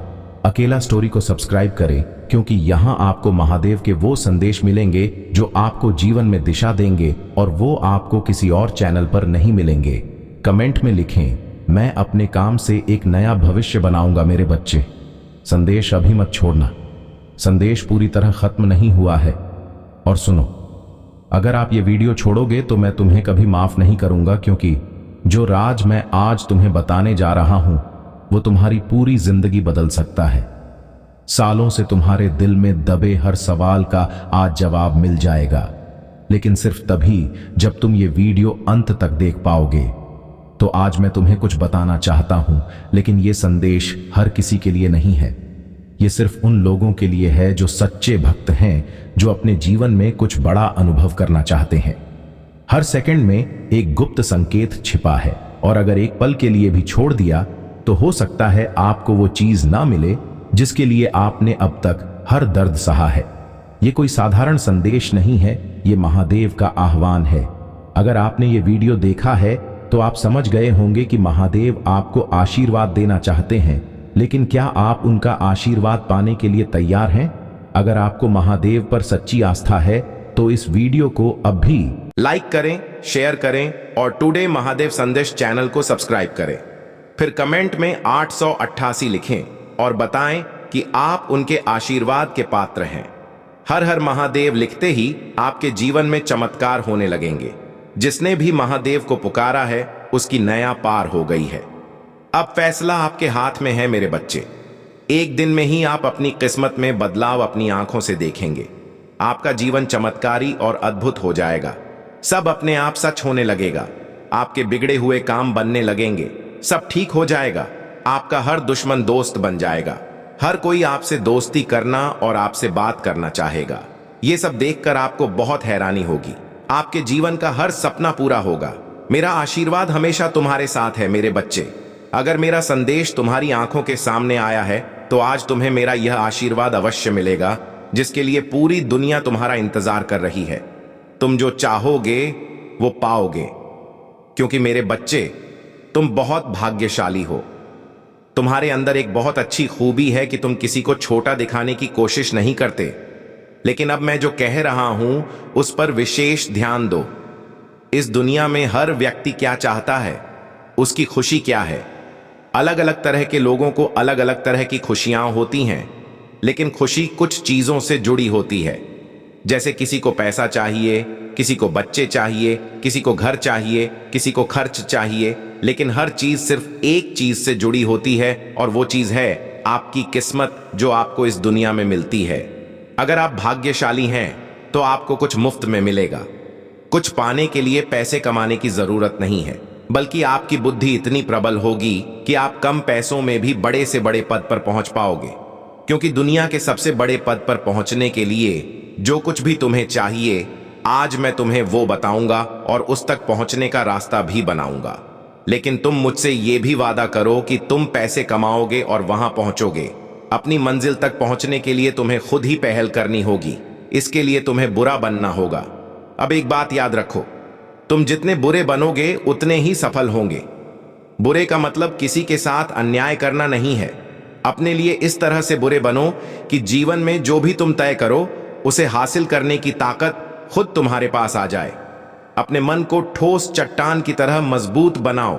अकेला स्टोरी को सब्सक्राइब करें, क्योंकि यहाँ आपको महादेव के वो संदेश मिलेंगे जो आपको जीवन में दिशा देंगे, और वो आपको किसी और चैनल पर नहीं मिलेंगे। कमेंट में लिखें, मैं अपने काम से एक नया भविष्य बनाऊंगा। मेरे बच्चे, संदेश अभी मत छोड़ना, संदेश पूरी तरह खत्म नहीं हुआ है। और सुनो, अगर आप ये वीडियो छोड़ोगे तो मैं तुम्हें कभी माफ नहीं करूंगा, क्योंकि जो राज मैं आज तुम्हें बताने जा रहा हूं वो तुम्हारी पूरी जिंदगी बदल सकता है। सालों से तुम्हारे दिल में दबे हर सवाल का आज जवाब मिल जाएगा, लेकिन सिर्फ तभी जब तुम ये वीडियो अंत तक देख पाओगे। तो आज मैं तुम्हें कुछ बताना चाहता हूं, लेकिन ये संदेश हर किसी के लिए नहीं है। ये सिर्फ उन लोगों के लिए है जो सच्चे भक्त हैं, जो अपने जीवन में कुछ बड़ा अनुभव करना चाहते हैं। हर सेकंड में एक गुप्त संकेत छिपा है, और अगर एक पल के लिए भी छोड़ दिया तो हो सकता है आपको वो चीज ना मिले जिसके लिए आपने अब तक हर दर्द सहा है। ये कोई साधारण संदेश नहीं है, ये महादेव का आह्वान है। अगर आपने ये वीडियो देखा है तो आप समझ गए होंगे कि महादेव आपको आशीर्वाद देना चाहते हैं, लेकिन क्या आप उनका आशीर्वाद पाने के लिए तैयार हैं? अगर आपको महादेव पर सच्ची आस्था है तो इस वीडियो को अब भी लाइक करें, शेयर करें और टुडे महादेव संदेश चैनल को सब्सक्राइब करें। फिर कमेंट में 888 लिखें और बताएं कि आप उनके आशीर्वाद के पात्र हैं। हर हर महादेव लिखते ही आपके जीवन में चमत्कार होने लगेंगे। जिसने भी महादेव को पुकारा है उसकी नया पार हो गई है। अब फैसला आपके हाथ में है मेरे बच्चे। एक दिन में ही आप अपनी किस्मत में बदलाव अपनी आंखों से देखेंगे। आपका जीवन चमत्कारी और अद्भुत हो जाएगा। सब अपने आप सच होने लगेगा। आपके बिगड़े हुए काम बनने लगेंगे। सब ठीक हो जाएगा। आपका हर दुश्मन दोस्त बन जाएगा। हर कोई आपसे दोस्ती करना और आपसे बात करना चाहेगा। ये सब देखकर आपको बहुत हैरानी होगी। आपके जीवन का हर सपना पूरा होगा। मेरा आशीर्वाद हमेशा तुम्हारे साथ है मेरे बच्चे। अगर मेरा संदेश तुम्हारी आंखों के सामने आया है तो आज तुम्हें मेरा यह आशीर्वाद अवश्य मिलेगा, जिसके लिए पूरी दुनिया तुम्हारा इंतजार कर रही है। तुम जो चाहोगे वो पाओगे, क्योंकि मेरे बच्चे तुम बहुत भाग्यशाली हो। तुम्हारे अंदर एक बहुत अच्छी खूबी है कि तुम किसी को छोटा दिखाने की कोशिश नहीं करते। लेकिन अब मैं जो कह रहा हूं उस पर विशेष ध्यान दो। इस दुनिया में हर व्यक्ति क्या चाहता है, उसकी खुशी क्या है। अलग अलग तरह के लोगों को अलग अलग तरह की खुशियां होती हैं, लेकिन खुशी कुछ चीजों से जुड़ी होती है। जैसे किसी को पैसा चाहिए, किसी को बच्चे चाहिए, किसी को घर चाहिए, किसी को खर्च चाहिए, लेकिन हर चीज सिर्फ एक चीज से जुड़ी होती है और वो चीज है आपकी किस्मत, जो आपको इस दुनिया में मिलती है। अगर आप भाग्यशाली हैं तो आपको कुछ मुफ्त में मिलेगा। कुछ पाने के लिए पैसे कमाने की जरूरत नहीं है, बल्कि आपकी बुद्धि इतनी प्रबल होगी कि आप कम पैसों में भी बड़े से बड़े पद पर पहुंच पाओगे। क्योंकि दुनिया के सबसे बड़े पद पर पहुंचने के लिए जो कुछ भी तुम्हें चाहिए, आज मैं तुम्हें वो बताऊंगा और उस तक पहुंचने का रास्ता भी बनाऊंगा। लेकिन तुम मुझसे ये भी वादा करो कि तुम पैसे कमाओगे और वहां पहुंचोगे। अपनी मंजिल तक पहुंचने के लिए तुम्हें खुद ही पहल करनी होगी। इसके लिए तुम्हें बुरा बनना होगा। अब एक बात याद रखो, तुम जितने बुरे बनोगे उतने ही सफल होंगे। बुरे का मतलब किसी के साथ अन्याय करना नहीं है। अपने लिए इस तरह से बुरे बनो कि जीवन में जो भी तुम तय करो उसे हासिल करने की ताकत खुद तुम्हारे पास आ जाए। अपने मन को ठोस चट्टान की तरह मजबूत बनाओ।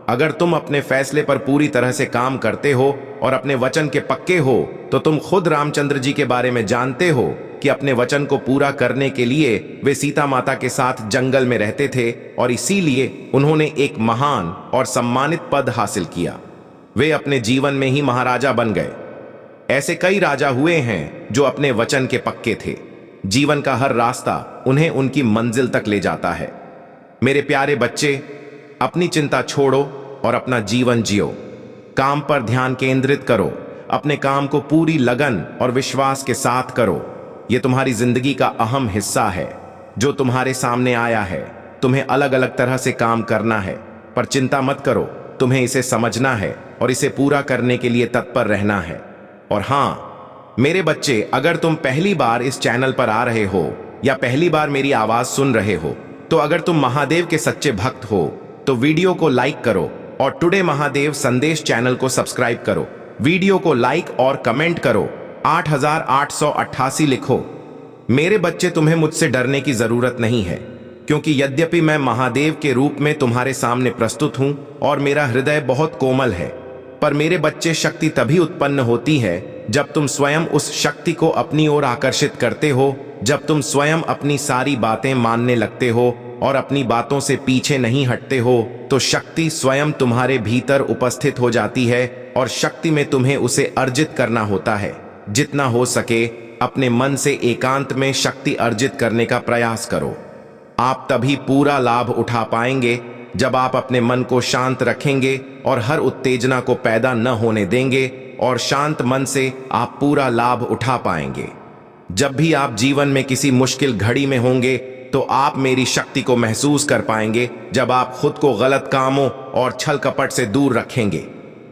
अगर तुम अपने फैसले पर पूरी तरह से काम करते हो और अपने वचन के पक्के हो तो तुम खुद रामचंद्र जी के बारे में जानते हो कि अपने वचन को पूरा करने के लिए वे सीता माता के साथ जंगल में रहते थे और इसीलिए उन्होंने एक महान और सम्मानित पद हासिल किया। वे अपने जीवन में ही महाराजा बन गए। ऐसे कई राजा हुए हैं जो अपने वचन के पक्के थे। जीवन का हर रास्ता उन्हें उनकी मंजिल तक ले जाता है। मेरे प्यारे बच्चे, अपनी चिंता छोड़ो और अपना जीवन जियो। काम पर ध्यान केंद्रित करो। अपने काम को पूरी लगन और विश्वास के साथ करो। यह तुम्हारी जिंदगी का अहम हिस्सा है जो तुम्हारे सामने आया है। तुम्हें अलग अलग तरह से काम करना है, पर चिंता मत करो। तुम्हें इसे समझना है और इसे पूरा करने के लिए तत्पर रहना है। और हाँ मेरे बच्चे, अगर तुम पहली बार इस चैनल पर आ रहे हो या पहली बार मेरी आवाज सुन रहे हो, तो अगर तुम महादेव के सच्चे भक्त हो तो वीडियो को लाइक करो और टुडे महादेव संदेश चैनल को सब्सक्राइब करो। वीडियो को लाइक और कमेंट करो। 8888 लिखो। मेरे बच्चे, तुम्हें मुझसे डरने की जरूरत नहीं है, क्योंकि यद्यपि मैं महादेव के रूप में तुम्हारे सामने प्रस्तुत हूं और मेरा हृदय बहुत कोमल है, पर मेरे बच्चे, शक्ति तभी उत्पन्न होती है जब तुम स्वयं उस शक्ति को अपनी ओर आकर्षित करते हो, जब तुम स्वयं अपनी सारी बातें मानने लगते हो और अपनी बातों से पीछे नहीं हटते हो, तो शक्ति स्वयं तुम्हारे भीतर उपस्थित हो जाती है और शक्ति में तुम्हें उसे अर्जित करना होता है। जितना हो सके अपने मन से एकांत में शक्ति अर्जित करने का प्रयास करो। आप तभी पूरा लाभ उठा पाएंगे जब आप अपने मन को शांत रखेंगे और हर उत्तेजना को पैदा न होने देंगे, और शांत मन से आप पूरा लाभ उठा पाएंगे। जब भी आप जीवन में किसी मुश्किल घड़ी में होंगे तो आप मेरी शक्ति को महसूस कर पाएंगे जब आप खुद को गलत कामों और छल कपट से दूर रखेंगे।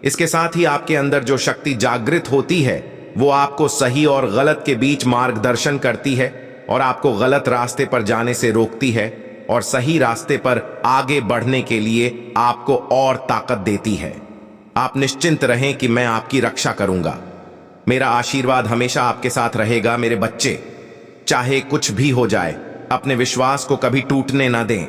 इसके साथ ही आपके अंदर जो शक्ति जागृत होती है वो आपको सही और गलत के बीच मार्गदर्शन करती है और आपको गलत रास्ते पर जाने से रोकती है और सही रास्ते पर आगे बढ़ने के लिए आपको और ताकत देती है। आप निश्चिंत रहें कि मैं आपकी रक्षा करूंगा। मेरा आशीर्वाद हमेशा आपके साथ रहेगा मेरे बच्चे। चाहे कुछ भी हो जाए, अपने विश्वास को कभी टूटने ना दें।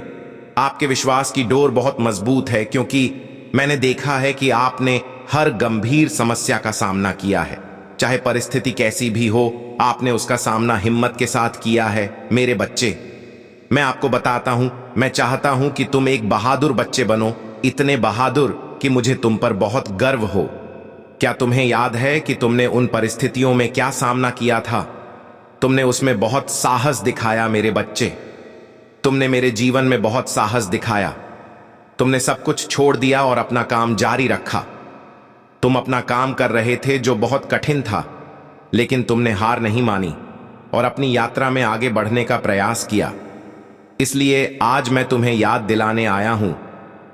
आपके विश्वास की डोर बहुत मजबूत है, क्योंकि मैंने देखा है कि आपने हर गंभीर समस्या का सामना किया है। चाहे परिस्थिति कैसी भी हो, आपने उसका सामना हिम्मत के साथ किया है मेरे बच्चे। मैं आपको बताता हूं, मैं चाहता हूं कि तुम एक बहादुर बच्चे बनो, इतने बहादुर कि मुझे तुम पर बहुत गर्व हो। क्या तुम्हें याद है कि तुमने उन परिस्थितियों में क्या सामना किया था? तुमने उसमें बहुत साहस दिखाया मेरे बच्चे। तुमने मेरे जीवन में बहुत साहस दिखाया। तुमने सब कुछ छोड़ दिया और अपना काम जारी रखा। तुम अपना काम कर रहे थे जो बहुत कठिन था, लेकिन तुमने हार नहीं मानी और अपनी यात्रा में आगे बढ़ने का प्रयास किया। इसलिए आज मैं तुम्हें याद दिलाने आया हूं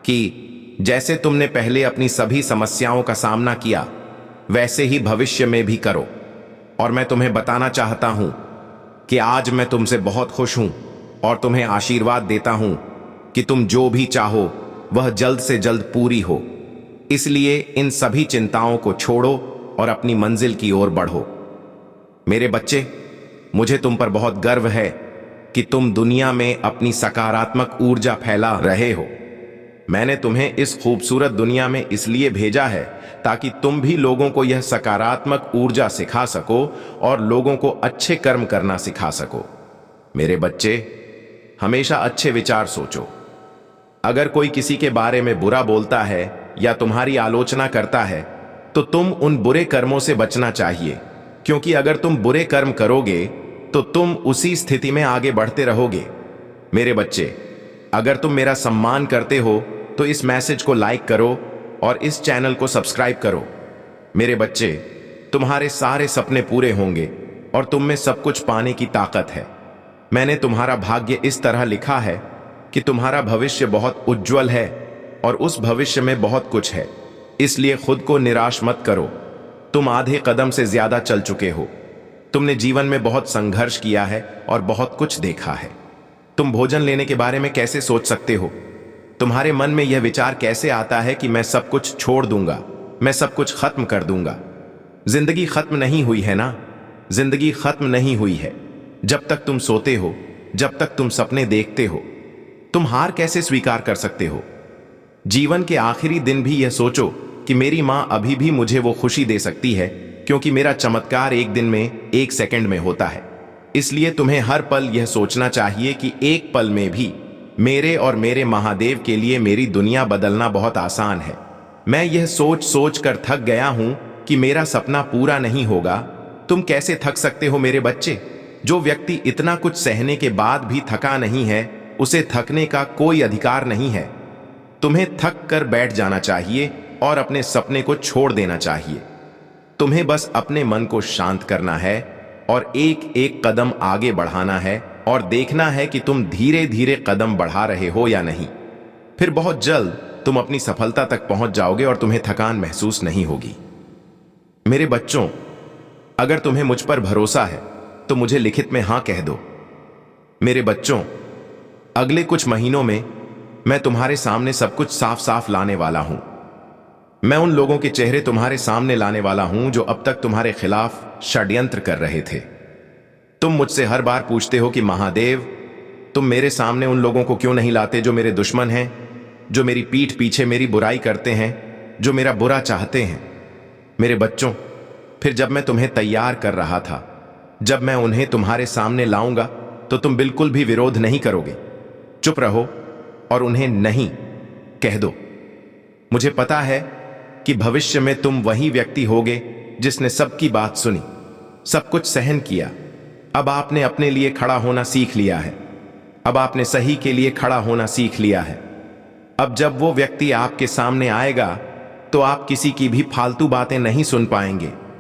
कि जैसे तुमने पहले अपनी सभी समस्याओं का सामना किया, वैसे ही भविष्य में भी करो। और मैं तुम्हें बताना चाहता हूं कि आज मैं तुमसे बहुत खुश हूं और तुम्हें आशीर्वाद देता हूं कि तुम जो भी चाहो वह जल्द से जल्द पूरी हो। इसलिए इन सभी चिंताओं को छोड़ो और अपनी मंजिल की ओर बढ़ो। मेरे बच्चे, मुझे तुम पर बहुत गर्व है कि तुम दुनिया में अपनी सकारात्मक ऊर्जा फैला रहे हो। मैंने तुम्हें इस खूबसूरत दुनिया में इसलिए भेजा है ताकि तुम भी लोगों को यह सकारात्मक ऊर्जा सिखा सको और लोगों को अच्छे कर्म करना सिखा सको। मेरे बच्चे, हमेशा अच्छे विचार सोचो। अगर कोई किसी के बारे में बुरा बोलता है या तुम्हारी आलोचना करता है, तो तुम उन बुरे कर्मों से बचना चाहिए, क्योंकि अगर तुम बुरे कर्म करोगे तो तुम उसी स्थिति में आगे बढ़ते रहोगे। मेरे बच्चे, अगर तुम मेरा सम्मान करते हो तो इस मैसेज को लाइक करो और इस चैनल को सब्सक्राइब करो। मेरे बच्चे, तुम्हारे सारे सपने पूरे होंगे और तुम में सब कुछ पाने की ताकत है। मैंने तुम्हारा भाग्य इस तरह लिखा है कि तुम्हारा भविष्य बहुत उज्जवल है और उस भविष्य में बहुत कुछ है। इसलिए खुद को निराश मत करो। तुम आधे कदम से ज्यादा चल चुके हो। तुमने जीवन में बहुत संघर्ष किया है और बहुत कुछ देखा है। तुम भोजन लेने के बारे में कैसे सोच सकते हो? तुम्हारे मन में यह विचार कैसे आता है कि मैं सब कुछ छोड़ दूंगा, मैं सब कुछ खत्म कर दूंगा? जिंदगी खत्म नहीं हुई है ना? जिंदगी खत्म नहीं हुई है। जब तक तुम सोते हो, जब तक तुम सपने देखते हो, तुम हार कैसे स्वीकार कर सकते हो? जीवन के आखिरी दिन भी यह सोचो कि मेरी मां अभी भी मुझे वो खुशी दे सकती है, क्योंकि मेरा चमत्कार एक दिन में, एक सेकंड में होता है। इसलिए तुम्हें हर पल यह सोचना चाहिए कि एक पल में भी मेरे और मेरे महादेव के लिए मेरी दुनिया बदलना बहुत आसान है। मैं यह सोच सोच कर थक गया हूं कि मेरा सपना पूरा नहीं होगा। तुम कैसे थक सकते हो मेरे बच्चे? जो व्यक्ति इतना कुछ सहने के बाद भी थका नहीं है, उसे थकने का कोई अधिकार नहीं है। तुम्हें थक कर बैठ जाना चाहिए और अपने सपने को छोड़ देना चाहिए। तुम्हें बस अपने मन को शांत करना है और एक एक कदम आगे बढ़ाना है और देखना है कि तुम धीरे धीरे कदम बढ़ा रहे हो या नहीं। फिर बहुत जल्द तुम अपनी सफलता तक पहुंच जाओगे और तुम्हें थकान महसूस नहीं होगी। मेरे बच्चों, अगर तुम्हें मुझ पर भरोसा है तो मुझे लिखित में हां कह दो। मेरे बच्चों, अगले कुछ महीनों में मैं तुम्हारे सामने सब कुछ साफ साफ लाने वाला हूं। मैं उन लोगों के चेहरे तुम्हारे सामने लाने वाला हूं जो अब तक तुम्हारे खिलाफ षड्यंत्र कर रहे थे। तुम मुझसे हर बार पूछते हो कि महादेव, तुम मेरे सामने उन लोगों को क्यों नहीं लाते जो मेरे दुश्मन हैं, जो मेरी पीठ पीछे मेरी बुराई करते हैं, जो मेरा बुरा चाहते हैं। मेरे बच्चों, फिर जब मैं तुम्हें तैयार कर रहा था, जब मैं उन्हें तुम्हारे सामने लाऊंगा, तो तुम बिल्कुल भी विरोध नहीं करोगे। चुप रहो और उन्हें नहीं कह दो। मुझे पता है कि भविष्य में तुम वही व्यक्ति होगे जिसने सबकी बात सुनी, सब कुछ सहन किया। अब आपने अपने लिए खड़ा होना सीख लिया है। अब आपने सही के लिए खड़ा होना सीख लिया है। अब जब वो व्यक्ति आपके सामने आएगा तो आप किसी की भी फालतू बातें नहीं सुन पाएंगे।